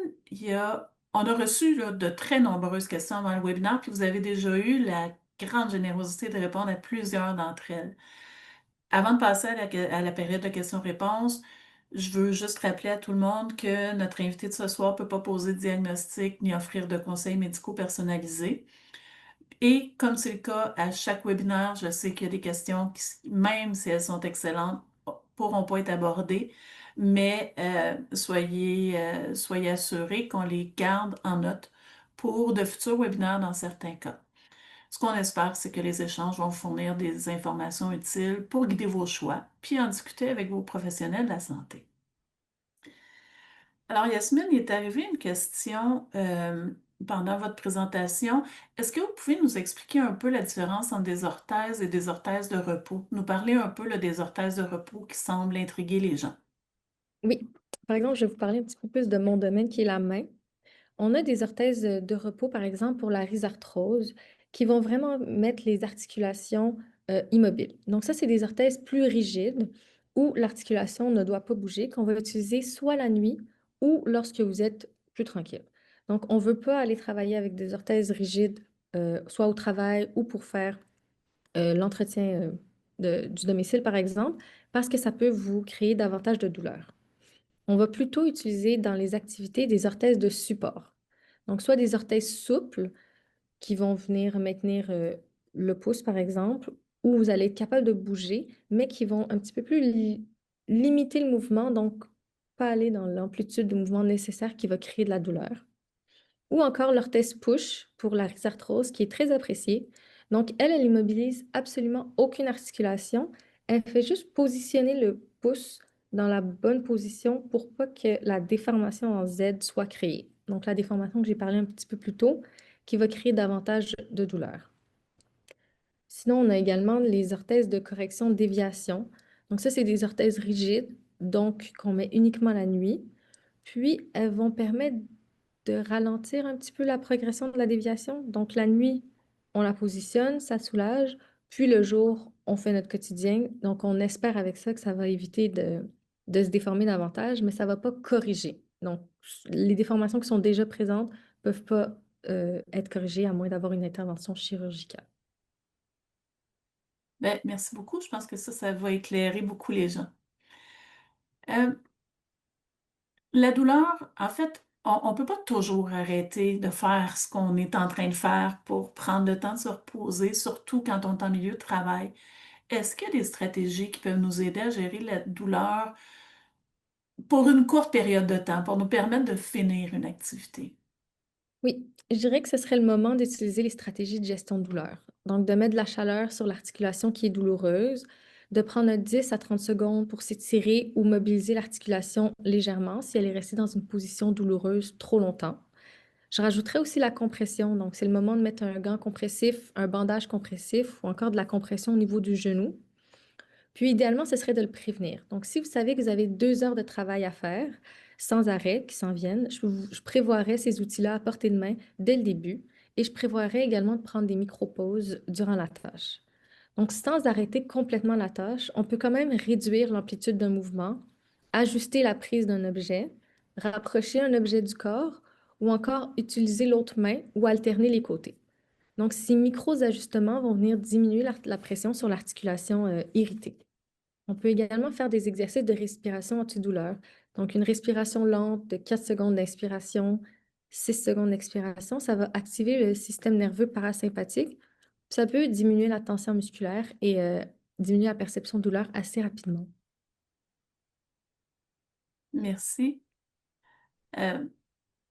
on a reçu là, de très nombreuses questions avant le webinaire, puis vous avez déjà eu la grande générosité de répondre à plusieurs d'entre elles. Avant de passer à la période de questions-réponses, je veux juste rappeler à tout le monde que notre invité de ce soir ne peut pas poser de diagnostic ni offrir de conseils médicaux personnalisés. Et comme c'est le cas à chaque webinaire, je sais qu'il y a des questions qui, même si elles sont excellentes, ne pourront pas être abordées, mais soyez assurés qu'on les garde en note pour de futurs webinaires dans certains cas. Ce qu'on espère, c'est que les échanges vont vous fournir des informations utiles pour guider vos choix, puis en discuter avec vos professionnels de la santé. Alors, Yasmine, il est arrivé une question pendant votre présentation. Est-ce que vous pouvez nous expliquer un peu la différence entre des orthèses et des orthèses de repos? Nous parler un peu là, des orthèses de repos qui semblent intriguer les gens. Oui, par exemple, je vais vous parler un petit peu plus de mon domaine qui est la main. On a des orthèses de repos, par exemple, pour la rhizarthrose, qui vont vraiment mettre les articulations immobiles. Donc ça, c'est des orthèses plus rigides où l'articulation ne doit pas bouger, qu'on va utiliser soit la nuit ou lorsque vous êtes plus tranquille. Donc, on ne veut pas aller travailler avec des orthèses rigides, soit au travail ou pour faire l'entretien du domicile, par exemple, parce que ça peut vous créer davantage de douleur. On va plutôt utiliser dans les activités des orthèses de support. Donc, soit des orthèses souples qui vont venir maintenir le pouce, par exemple, où vous allez être capable de bouger, mais qui vont un petit peu plus limiter le mouvement, donc pas aller dans l'amplitude de mouvement nécessaire qui va créer de la douleur. Ou encore l'orthèse push pour la rhizarthrose, qui est très appréciée. Donc, elle immobilise absolument aucune articulation. Elle fait juste positionner le pouce dans la bonne position pour pas que la déformation en Z soit créée. Donc, la déformation que j'ai parlé un petit peu plus tôt, qui va créer davantage de douleur. Sinon, on a également les orthèses de correction déviation. Donc, ça, c'est des orthèses rigides, donc qu'on met uniquement la nuit. Puis, elles vont permettre de ralentir un petit peu la progression de la déviation. Donc, la nuit, on la positionne, ça soulage. Puis, le jour, on fait notre quotidien. Donc, on espère avec ça que ça va éviter de se déformer davantage, mais ça ne va pas corriger. Donc, les déformations qui sont déjà présentes ne peuvent pas être corrigées à moins d'avoir une intervention chirurgicale. Ben, merci beaucoup. Je pense que ça va éclairer beaucoup les gens. Euh, La douleur, en fait, on ne peut pas toujours arrêter de faire ce qu'on est en train de faire pour prendre le temps de se reposer, surtout quand on est en milieu de travail. Est-ce qu'il y a des stratégies qui peuvent nous aider à gérer la douleur pour une courte période de temps, pour nous permettre de finir une activité? Oui, je dirais que ce serait le moment d'utiliser les stratégies de gestion de douleur. Donc, de mettre de la chaleur sur l'articulation qui est douloureuse, de prendre un 10 à 30 secondes pour s'étirer ou mobiliser l'articulation légèrement si elle est restée dans une position douloureuse trop longtemps. Je rajouterais aussi la compression. Donc, c'est le moment de mettre un gant compressif, un bandage compressif ou encore de la compression au niveau du genou. Puis, idéalement, ce serait de le prévenir. Donc, si vous savez que vous avez 2 heures de travail à faire, sans arrêt, qui s'en viennent, je prévoirais ces outils-là à portée de main dès le début et je prévoirais également de prendre des micro-pauses durant la tâche. Donc, sans arrêter complètement la tâche, on peut quand même réduire l'amplitude d'un mouvement, ajuster la prise d'un objet, rapprocher un objet du corps ou encore utiliser l'autre main ou alterner les côtés. Donc, ces micros-ajustements vont venir diminuer la pression sur l'articulation irritée. On peut également faire des exercices de respiration antidouleur. Donc, une respiration lente de 4 secondes d'inspiration, 6 secondes d'expiration, ça va activer le système nerveux parasympathique. Ça peut diminuer la tension musculaire et diminuer la perception de douleur assez rapidement. Merci. Euh,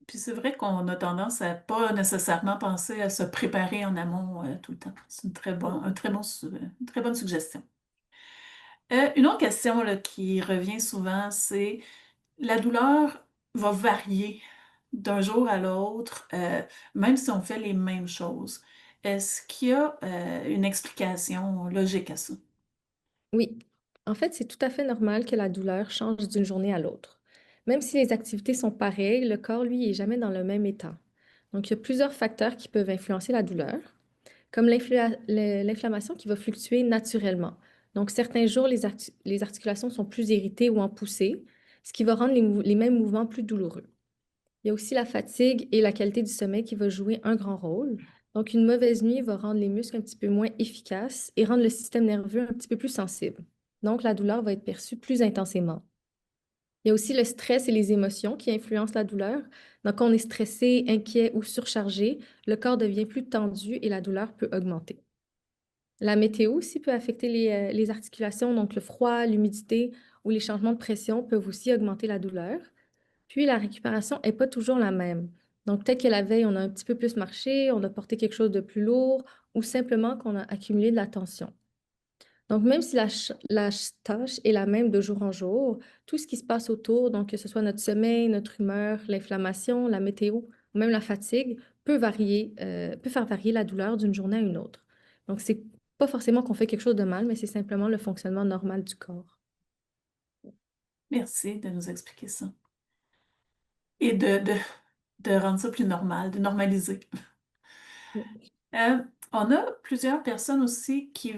Puis c'est vrai qu'on a tendance à pas nécessairement penser à se préparer en amont tout le temps. C'est une très bonne suggestion. Une autre question là, qui revient souvent, c'est la douleur va varier d'un jour à l'autre, même si on fait les mêmes choses. Est-ce qu'il y a une explication logique à ça? Oui, en fait, c'est tout à fait normal que la douleur change d'une journée à l'autre. Même si les activités sont pareilles, le corps, lui, est jamais dans le même état. Donc, il y a plusieurs facteurs qui peuvent influencer la douleur, comme l'inflammation qui va fluctuer naturellement. Donc, certains jours, les articulations sont plus irritées ou en poussée, ce qui va rendre les mêmes mouvements plus douloureux. Il y a aussi la fatigue et la qualité du sommeil qui va jouer un grand rôle. Donc, une mauvaise nuit va rendre les muscles un petit peu moins efficaces et rendre le système nerveux un petit peu plus sensible. Donc, la douleur va être perçue plus intensément. Il y a aussi le stress et les émotions qui influencent la douleur. Donc, quand on est stressé, inquiet ou surchargé, le corps devient plus tendu et la douleur peut augmenter. La météo aussi peut affecter les articulations, donc le froid, l'humidité ou les changements de pression peuvent aussi augmenter la douleur. Puis la récupération n'est pas toujours la même. Donc peut-être que la veille, on a un petit peu plus marché, on a porté quelque chose de plus lourd ou simplement qu'on a accumulé de la tension. Donc même si la tâche est la même de jour en jour, tout ce qui se passe autour, donc que ce soit notre sommeil, notre humeur, l'inflammation, la météo ou même la fatigue, peut faire varier la douleur d'une journée à une autre. Donc c'est pas forcément qu'on fait quelque chose de mal, mais c'est simplement le fonctionnement normal du corps. Merci de nous expliquer ça. Et de rendre ça plus normal, de normaliser. On a plusieurs personnes aussi qui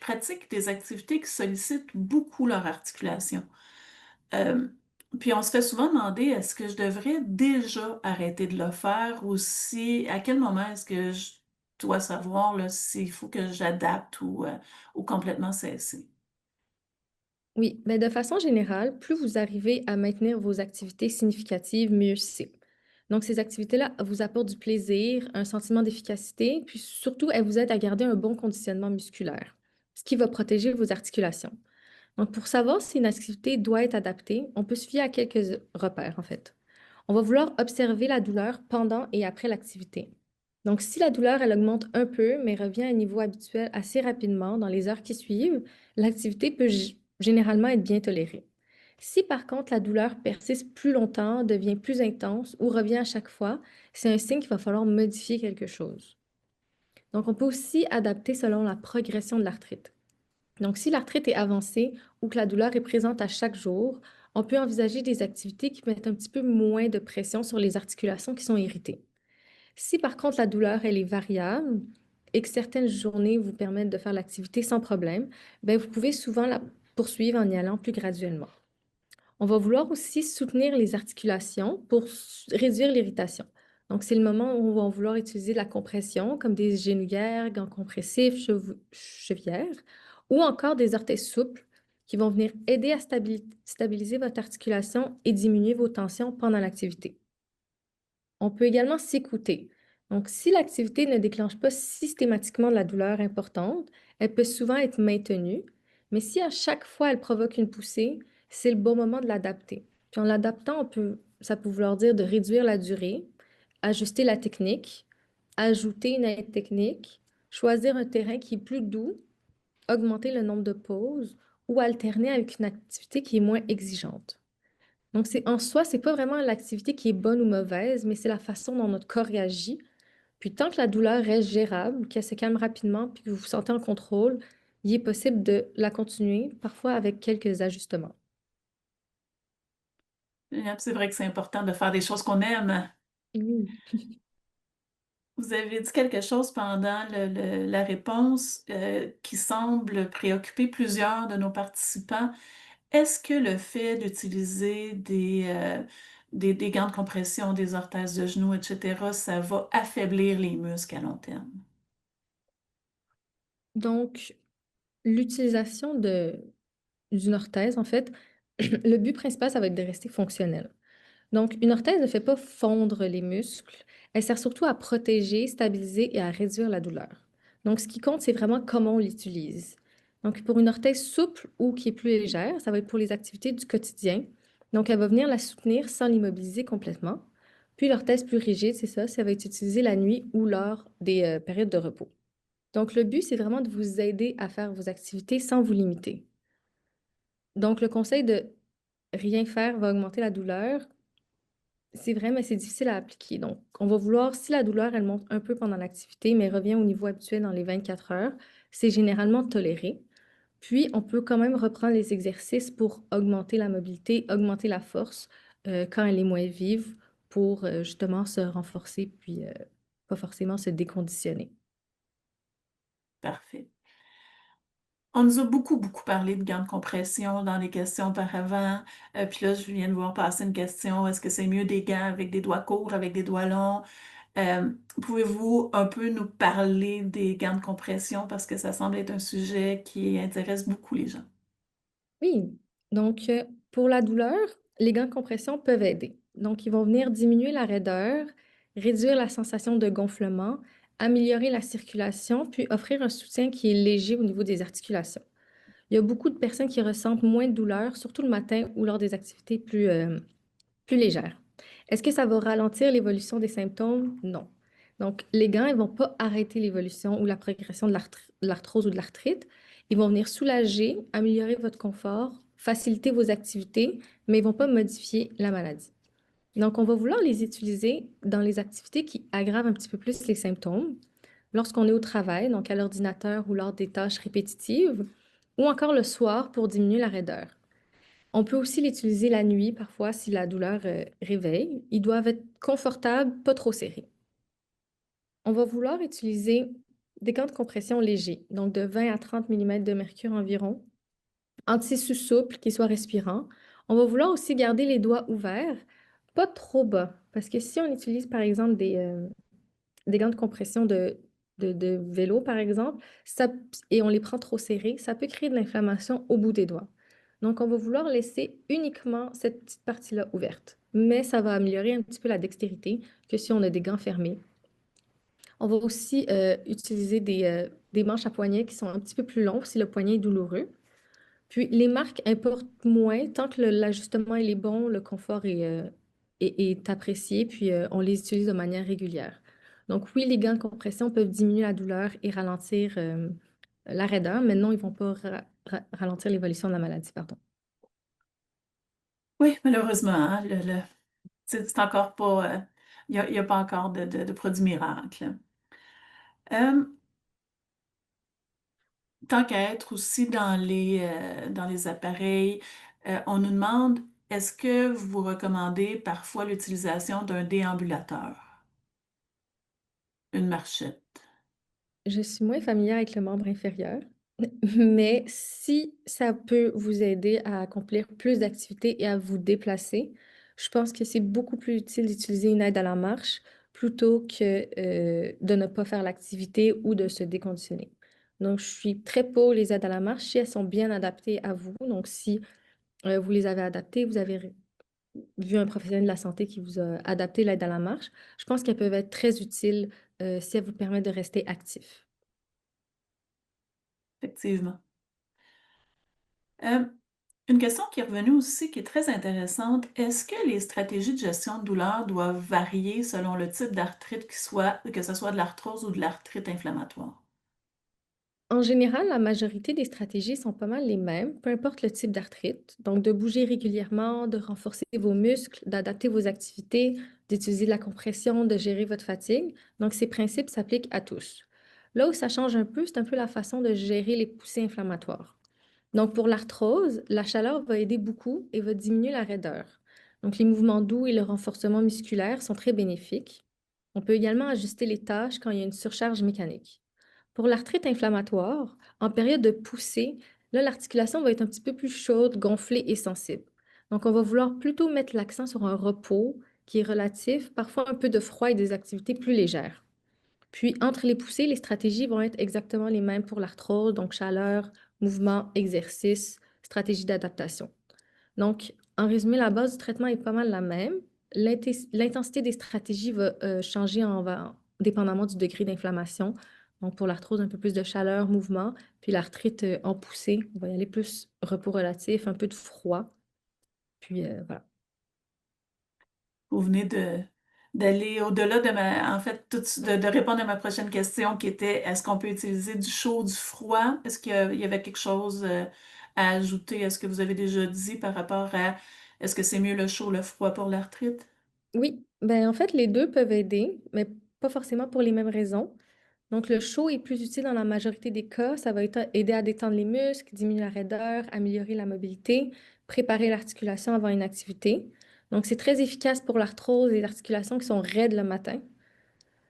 pratiquent des activités qui sollicitent beaucoup leur articulation. Euh, Puis on se fait souvent demander est-ce que je devrais déjà arrêter de le faire ou si à quel moment est-ce que je dois savoir là, s'il faut que j'adapte ou complètement cesser. Oui, mais de façon générale, plus vous arrivez à maintenir vos activités significatives, mieux c'est. Donc, ces activités-là vous apportent du plaisir, un sentiment d'efficacité, puis surtout, elles vous aident à garder un bon conditionnement musculaire, ce qui va protéger vos articulations. Donc, pour savoir si une activité doit être adaptée, on peut se fier à quelques repères, en fait. On va vouloir observer la douleur pendant et après l'activité. Donc, si la douleur, elle augmente un peu, mais revient à un niveau habituel assez rapidement dans les heures qui suivent, l'activité peut généralement être bien tolérée. Si par contre la douleur persiste plus longtemps, devient plus intense ou revient à chaque fois, c'est un signe qu'il va falloir modifier quelque chose. Donc, on peut aussi adapter selon la progression de l'arthrite. Donc, si l'arthrite est avancée ou que la douleur est présente à chaque jour, on peut envisager des activités qui mettent un petit peu moins de pression sur les articulations qui sont irritées. Si par contre la douleur, elle est variable et que certaines journées vous permettent de faire l'activité sans problème, ben, vous pouvez souvent la poursuivre en y allant plus graduellement. On va vouloir aussi soutenir les articulations pour réduire l'irritation. Donc, c'est le moment où on va vouloir utiliser de la compression, comme des genouillères, gants compressifs, chevières, ou encore des orteils souples qui vont venir aider à stabiliser votre articulation et diminuer vos tensions pendant l'activité. On peut également s'écouter. Donc, si l'activité ne déclenche pas systématiquement de la douleur importante, elle peut souvent être maintenue, mais si à chaque fois elle provoque une poussée, c'est le bon moment de l'adapter. Puis en l'adaptant, ça peut vouloir dire de réduire la durée, ajuster la technique, ajouter une aide technique, choisir un terrain qui est plus doux, augmenter le nombre de pauses ou alterner avec une activité qui est moins exigeante. Donc, en soi, c'est pas vraiment l'activité qui est bonne ou mauvaise, mais c'est la façon dont notre corps réagit. Puis tant que la douleur reste gérable, qu'elle se calme rapidement, puis que vous vous sentez en contrôle, il est possible de la continuer, parfois avec quelques ajustements. C'est vrai que c'est important de faire des choses qu'on aime. Oui. Vous avez dit quelque chose pendant la réponse qui semble préoccuper plusieurs de nos participants. Est-ce que le fait d'utiliser des gants de compression, des orthèses de genoux, etc., ça va affaiblir les muscles à long terme? Donc, l'utilisation d'une orthèse, en fait, le but principal, ça va être de rester fonctionnel. Donc, une orthèse ne fait pas fondre les muscles. Elle sert surtout à protéger, stabiliser et à réduire la douleur. Donc, ce qui compte, c'est vraiment comment on l'utilise. Donc, pour une orthèse souple ou qui est plus légère, ça va être pour les activités du quotidien. Donc, elle va venir la soutenir sans l'immobiliser complètement. Puis, l'orthèse plus rigide, c'est ça va être utilisée la nuit ou lors des périodes de repos. Donc, le but, c'est vraiment de vous aider à faire vos activités sans vous limiter. Donc, le conseil de rien faire va augmenter la douleur. C'est vrai, mais c'est difficile à appliquer. Donc, on va vouloir, si la douleur, elle monte un peu pendant l'activité, mais revient au niveau habituel dans les 24 heures, c'est généralement toléré. Puis, on peut quand même reprendre les exercices pour augmenter la mobilité, augmenter la force quand elle est moins vive pour justement se renforcer, puis pas forcément se déconditionner. Parfait. On nous a beaucoup parlé de gants de compression dans les questions auparavant. Puis là, je viens de voir passer une question. Est-ce que c'est mieux des gants avec des doigts courts, avec des doigts longs? Euh, Pouvez-vous un peu nous parler des gants de compression parce que ça semble être un sujet qui intéresse beaucoup les gens. Oui, donc pour la douleur, les gants de compression peuvent aider. Donc, ils vont venir diminuer la raideur, réduire la sensation de gonflement, améliorer la circulation, puis offrir un soutien qui est léger au niveau des articulations. Il y a beaucoup de personnes qui ressentent moins de douleur, surtout le matin ou lors des activités plus légère. Est-ce que ça va ralentir l'évolution des symptômes? Non. Donc, les gants, ils ne vont pas arrêter l'évolution ou la progression de l'arthrose ou de l'arthrite. Ils vont venir soulager, améliorer votre confort, faciliter vos activités, mais ils ne vont pas modifier la maladie. Donc, on va vouloir les utiliser dans les activités qui aggravent un petit peu plus les symptômes, lorsqu'on est au travail, donc à l'ordinateur ou lors des tâches répétitives, ou encore le soir pour diminuer la raideur. On peut aussi l'utiliser la nuit, parfois, si la douleur réveille. Ils doivent être confortables, pas trop serrés. On va vouloir utiliser des gants de compression légers, donc de 20 à 30 mm de mercure environ, en tissu souple qui soit respirant. On va vouloir aussi garder les doigts ouverts, pas trop bas, parce que si on utilise par exemple des gants de compression de vélo, par exemple, et on les prend trop serrés, ça peut créer de l'inflammation au bout des doigts. Donc, on va vouloir laisser uniquement cette petite partie-là ouverte. Mais ça va améliorer un petit peu la dextérité que si on a des gants fermés. On va aussi utiliser des manches à poignet qui sont un petit peu plus longues si le poignet est douloureux. Puis, les marques importent moins tant que l'ajustement il est bon, le confort est apprécié, puis on les utilise de manière régulière. Donc, oui, les gants de compression peuvent diminuer la douleur et ralentir la raideur, mais non, ils ne vont pas ralentir l'évolution de la maladie, pardon. Oui, malheureusement, hein, c'est encore pas, il y a pas encore de produit miracle. Euh, Tant qu'à être aussi dans les appareils, on nous demande, est-ce que vous recommandez parfois l'utilisation d'un déambulateur, une marchette? Je suis moins familière avec le membre inférieur, mais si ça peut vous aider à accomplir plus d'activités et à vous déplacer, je pense que c'est beaucoup plus utile d'utiliser une aide à la marche plutôt que de ne pas faire l'activité ou de se déconditionner. Donc, je suis très pour les aides à la marche si elles sont bien adaptées à vous. Donc, si vous les avez adaptées, vous avez vu un professionnel de la santé qui vous a adapté l'aide à la marche, je pense qu'elles peuvent être très utiles si elles vous permettent de rester actif. Effectivement. Euh, une question qui est revenue aussi, qui est très intéressante, est-ce que les stratégies de gestion de douleur doivent varier selon le type d'arthrite, que ce soit de l'arthrose ou de l'arthrite inflammatoire? En général, la majorité des stratégies sont pas mal les mêmes, peu importe le type d'arthrite. Donc, de bouger régulièrement, de renforcer vos muscles, d'adapter vos activités, d'utiliser de la compression, de gérer votre fatigue. Donc, ces principes s'appliquent à tous. Là où ça change un peu, c'est un peu la façon de gérer les poussées inflammatoires. Donc, pour l'arthrose, la chaleur va aider beaucoup et va diminuer la raideur. Donc, les mouvements doux et le renforcement musculaire sont très bénéfiques. On peut également ajuster les tâches quand il y a une surcharge mécanique. Pour l'arthrite inflammatoire, en période de poussée, là, l'articulation va être un petit peu plus chaude, gonflée et sensible. Donc, on va vouloir plutôt mettre l'accent sur un repos qui est relatif, parfois un peu de froid et des activités plus légères. Puis, entre les poussées, les stratégies vont être exactement les mêmes pour l'arthrose, donc chaleur, mouvement, exercice, stratégie d'adaptation. Donc, en résumé, la base du traitement est pas mal la même. L'intensité des stratégies va changer dépendamment du degré d'inflammation. Donc, pour l'arthrose, un peu plus de chaleur, mouvement. Puis l'arthrite en poussée, on va y aller plus repos relatif, un peu de froid. Puis voilà. Vous venez d'aller au-delà de en fait, de répondre à ma prochaine question qui était, est-ce qu'on peut utiliser du chaud, du froid? Est-ce qu'il y avait quelque chose à ajouter à ce que vous avez déjà dit par rapport à, est-ce que c'est mieux le chaud, le froid pour l'arthrite? Oui, ben en fait, les deux peuvent aider, mais pas forcément pour les mêmes raisons. Donc, le chaud est plus utile dans la majorité des cas. Ça va aider à détendre les muscles, diminuer la raideur, améliorer la mobilité, préparer l'articulation avant une activité. Donc, c'est très efficace pour l'arthrose et les articulations qui sont raides le matin.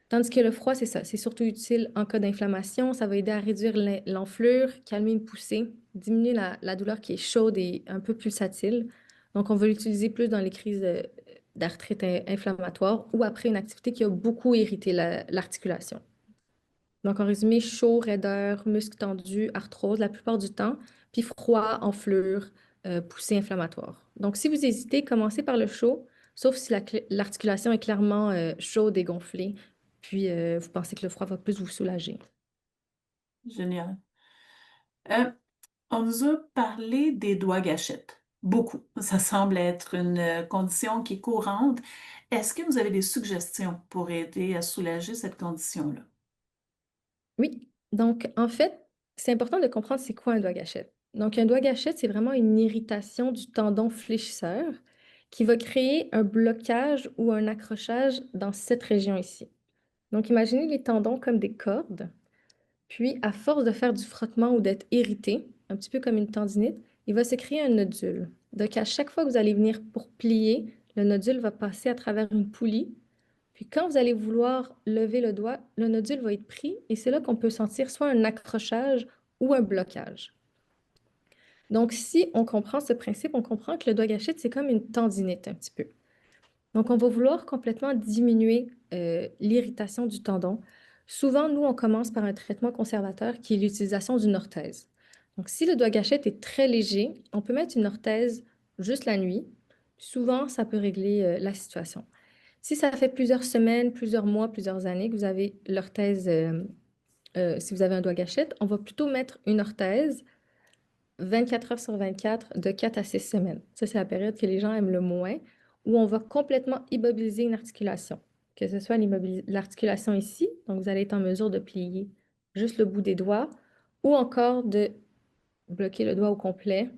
Tandis que le froid, c'est ça. C'est surtout utile en cas d'inflammation. Ça va aider à réduire l'enflure, calmer une poussée, diminuer la douleur qui est chaude et un peu pulsatile. Donc, on va l'utiliser plus dans les crises d'arthrite inflammatoire ou après une activité qui a beaucoup irrité l'articulation. Donc, en résumé, chaud, raideur, muscles tendus, arthrose la plupart du temps, puis froid, enflure, poussée inflammatoire. Donc, si vous hésitez, commencez par le chaud, sauf si l'articulation est clairement chaude et gonflée, puis vous pensez que le froid va plus vous soulager. Génial. Euh, on nous a parlé des doigts gâchettes. Beaucoup. Ça semble être une condition qui est courante. Est-ce que vous avez des suggestions pour aider à soulager cette condition-là? Oui, donc en fait, c'est important de comprendre c'est quoi un doigt gâchette. Donc, un doigt gâchette, c'est vraiment une irritation du tendon fléchisseur qui va créer un blocage ou un accrochage dans cette région ici. Donc, imaginez les tendons comme des cordes. Puis, à force de faire du frottement ou d'être irrité, un petit peu comme une tendinite, il va se créer un nodule. Donc, à chaque fois que vous allez venir pour plier, le nodule va passer à travers une poulie. Puis, quand vous allez vouloir lever le doigt, le nodule va être pris et c'est là qu'on peut sentir soit un accrochage ou un blocage. Donc, si on comprend ce principe, on comprend que le doigt gâchette, c'est comme une tendinite un petit peu. Donc, on va vouloir complètement diminuer l'irritation du tendon. Souvent, nous, on commence par un traitement conservateur qui est l'utilisation d'une orthèse. Donc, si le doigt gâchette est très léger, on peut mettre une orthèse juste la nuit. Souvent, ça peut régler la situation. Si ça fait plusieurs semaines, plusieurs mois, plusieurs années que vous avez l'orthèse, si vous avez un doigt gâchette, on va plutôt mettre une orthèse 24 heures sur 24, de 4 à 6 semaines. Ça, c'est la période que les gens aiment le moins, où on va complètement immobiliser une articulation. Que ce soit l'articulation ici, donc vous allez être en mesure de plier juste le bout des doigts, ou encore de bloquer le doigt au complet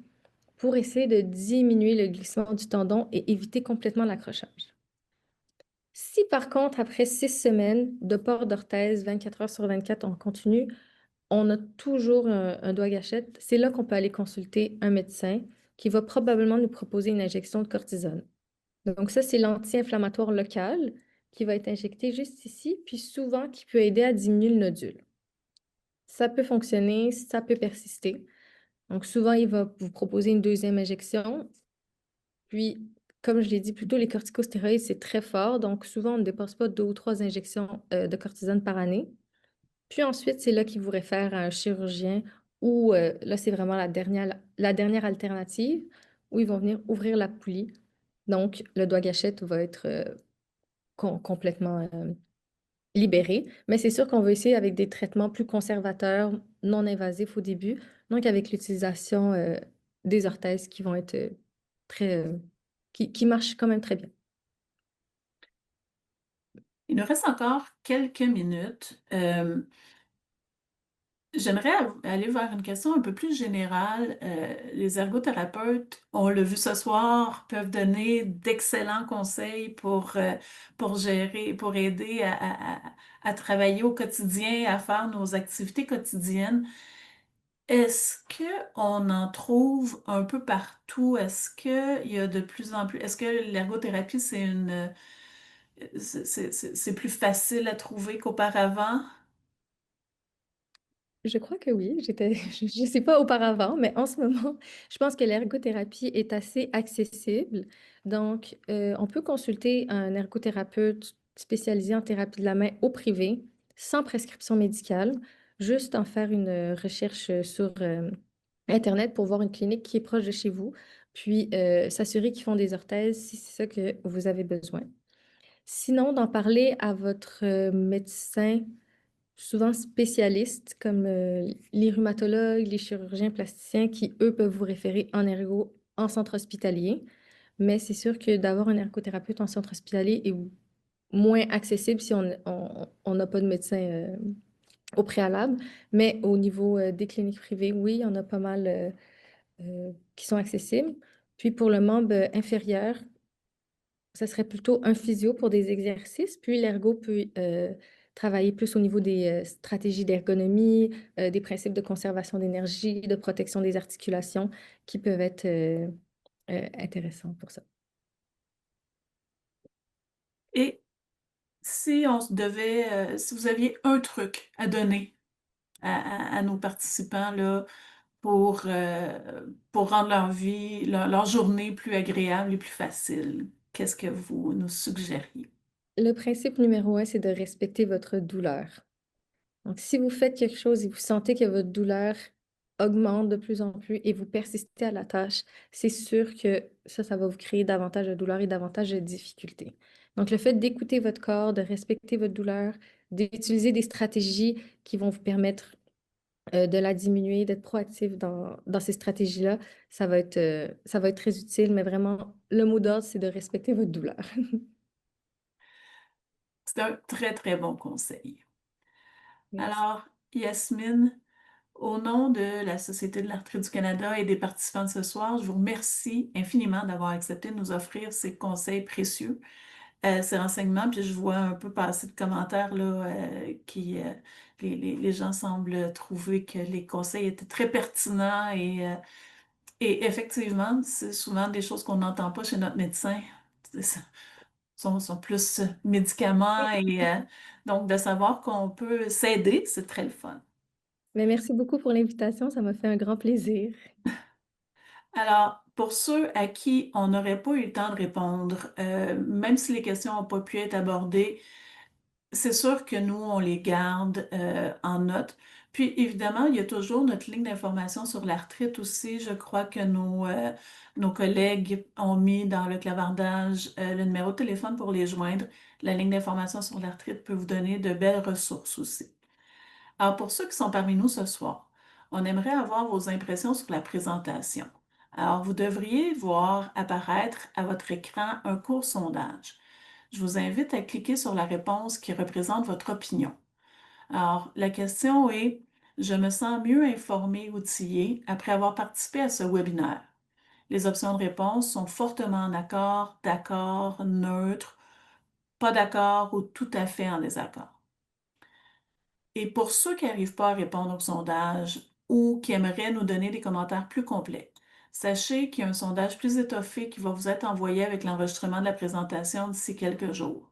pour essayer de diminuer le glissement du tendon et éviter complètement l'accrochage. Si par contre, après 6 semaines de port d'orthèse 24 heures sur 24 en continu, on a toujours un doigt gâchette, c'est là qu'on peut aller consulter un médecin qui va probablement nous proposer une injection de cortisone. Donc ça, c'est l'anti-inflammatoire local qui va être injecté juste ici, puis souvent qui peut aider à diminuer le nodule. Ça peut fonctionner, ça peut persister. Donc souvent, il va vous proposer une deuxième injection. Puis, comme je l'ai dit plus tôt, les corticostéroïdes, c'est très fort. Donc souvent, on ne dépasse pas 2 ou 3 injections de cortisone par année. Puis ensuite, c'est là qu'ils vous réfèrent à un chirurgien ou là, c'est vraiment la dernière alternative où ils vont venir ouvrir la poulie. Donc, le doigt gâchette va être complètement libéré. Mais c'est sûr qu'on va essayer avec des traitements plus conservateurs, non invasifs au début. Donc, avec l'utilisation des orthèses qui vont être très, qui marchent quand même très bien. Il nous reste encore quelques minutes. J'aimerais aller vers une question un peu plus générale. Les ergothérapeutes, on l'a vu ce soir, peuvent donner d'excellents conseils pour gérer, pour aider à travailler au quotidien, à faire nos activités quotidiennes. Est-ce qu'on en trouve un peu partout? Est-ce qu'il y a de plus en plus... Est-ce que l'ergothérapie, c'est plus facile à trouver qu'auparavant? Je crois que oui. Je ne sais pas auparavant, mais en ce moment, je pense que l'ergothérapie est assez accessible. Donc, on peut consulter un ergothérapeute spécialisé en thérapie de la main au privé, sans prescription médicale, juste en faire une recherche sur Internet pour voir une clinique qui est proche de chez vous, puis s'assurer qu'ils font des orthèses si c'est ça que vous avez besoin. Sinon, d'en parler à votre médecin souvent spécialistes comme les rhumatologues, les chirurgiens plasticiens qui, eux, peuvent vous référer en ergo en centre hospitalier. Mais c'est sûr que d'avoir un ergothérapeute en centre hospitalier est moins accessible si on n'a pas de médecin au préalable. Mais au niveau des cliniques privées, oui, il y en a pas mal qui sont accessibles. Puis pour le membre inférieur, ça serait plutôt un physio pour des exercices, puis l'ergo peut travailler plus au niveau des stratégies d'ergonomie, des principes de conservation d'énergie, de protection des articulations qui peuvent être intéressants pour ça. Et si on se devait, si vous aviez un truc à donner à nos participants là, pour rendre leur vie, leur journée plus agréable et plus facile, qu'est-ce que vous nous suggériez? Le principe numéro un, c'est de respecter votre douleur. Donc, si vous faites quelque chose et vous sentez que votre douleur augmente de plus en plus et vous persistez à la tâche, c'est sûr que ça va vous créer davantage de douleur et davantage de difficultés. Donc, le fait d'écouter votre corps, de respecter votre douleur, d'utiliser des stratégies qui vont vous permettre de la diminuer, d'être proactif dans ces stratégies-là, ça va être très utile, mais vraiment, le mot d'ordre, c'est de respecter votre douleur. C'est un très, très bon conseil. Merci. Alors, Yasmine, au nom de la Société de l'arthrite du Canada et des participants de ce soir, je vous remercie infiniment d'avoir accepté de nous offrir ces conseils précieux, ces renseignements, puis je vois un peu passer de commentaires là, les gens semblent trouver que les conseils étaient très pertinents et effectivement, c'est souvent des choses qu'on n'entend pas chez notre médecin. Ce sont plus médicaments et donc de savoir qu'on peut s'aider, c'est très le fun. Mais merci beaucoup pour l'invitation, ça m'a fait un grand plaisir. Alors, pour ceux à qui on n'aurait pas eu le temps de répondre, même si les questions n'ont pas pu être abordées, c'est sûr que nous, on les garde en note. Puis, évidemment, il y a toujours notre ligne d'information sur l'arthrite aussi. Je crois que nos collègues ont mis dans le clavardage le numéro de téléphone pour les joindre. La ligne d'information sur l'arthrite peut vous donner de belles ressources aussi. Alors, pour ceux qui sont parmi nous ce soir, on aimerait avoir vos impressions sur la présentation. Alors, vous devriez voir apparaître à votre écran un court sondage. Je vous invite à cliquer sur la réponse qui représente votre opinion. Alors, la question est, je me sens mieux informé, outillé après avoir participé à ce webinaire. Les options de réponse sont fortement en accord, d'accord, neutre, pas d'accord ou tout à fait en désaccord. Et pour ceux qui n'arrivent pas à répondre au sondage ou qui aimeraient nous donner des commentaires plus complets, sachez qu'il y a un sondage plus étoffé qui va vous être envoyé avec l'enregistrement de la présentation d'ici quelques jours.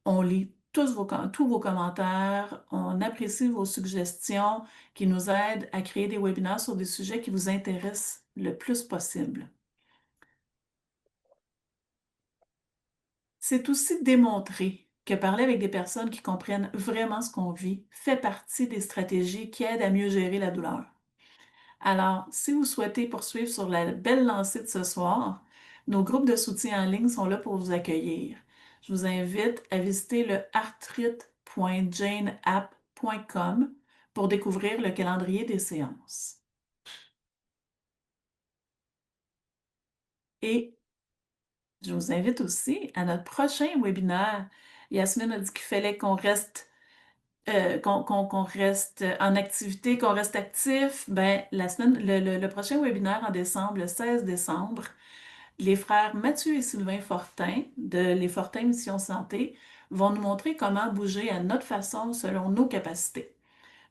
On lit tous vos commentaires, on apprécie vos suggestions qui nous aident à créer des webinaires sur des sujets qui vous intéressent le plus possible. C'est aussi démontré que parler avec des personnes qui comprennent vraiment ce qu'on vit fait partie des stratégies qui aident à mieux gérer la douleur. Alors, si vous souhaitez poursuivre sur la belle lancée de ce soir, nos groupes de soutien en ligne sont là pour vous accueillir. Je vous invite à visiter le arthrite.janeapp.com pour découvrir le calendrier des séances. Et je vous invite aussi à notre prochain webinaire. Yasmine a dit qu'il fallait qu'on reste, qu'on reste en activité, qu'on reste actif. Ben, le prochain webinaire en décembre, le 16 décembre, les frères Mathieu et Sylvain Fortin de Les Fortin Mission Santé vont nous montrer comment bouger à notre façon selon nos capacités.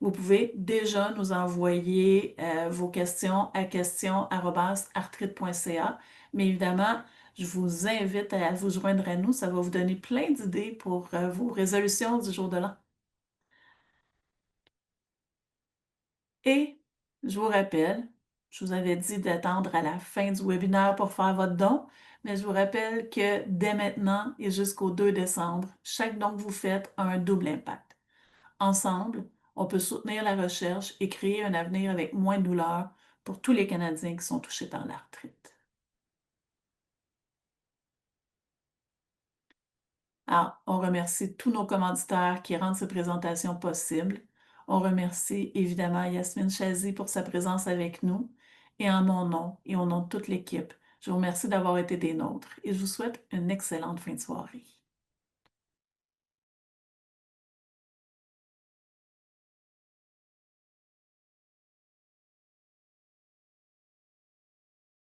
Vous pouvez déjà nous envoyer vos questions à questions@arthrite.ca, mais évidemment, je vous invite à vous joindre à nous. Ça va vous donner plein d'idées pour vos résolutions du jour de l'an. Et je vous rappelle, je vous avais dit d'attendre à la fin du webinaire pour faire votre don, mais je vous rappelle que dès maintenant et jusqu'au 2 décembre, chaque don que vous faites a un double impact. Ensemble, on peut soutenir la recherche et créer un avenir avec moins de douleur pour tous les Canadiens qui sont touchés par l'arthrite. Alors, on remercie tous nos commanditaires qui rendent ces présentations possibles. On remercie évidemment Yasmine Chazy pour sa présence avec nous. Et en mon nom et au nom de toute l'équipe, je vous remercie d'avoir été des nôtres et je vous souhaite une excellente fin de soirée.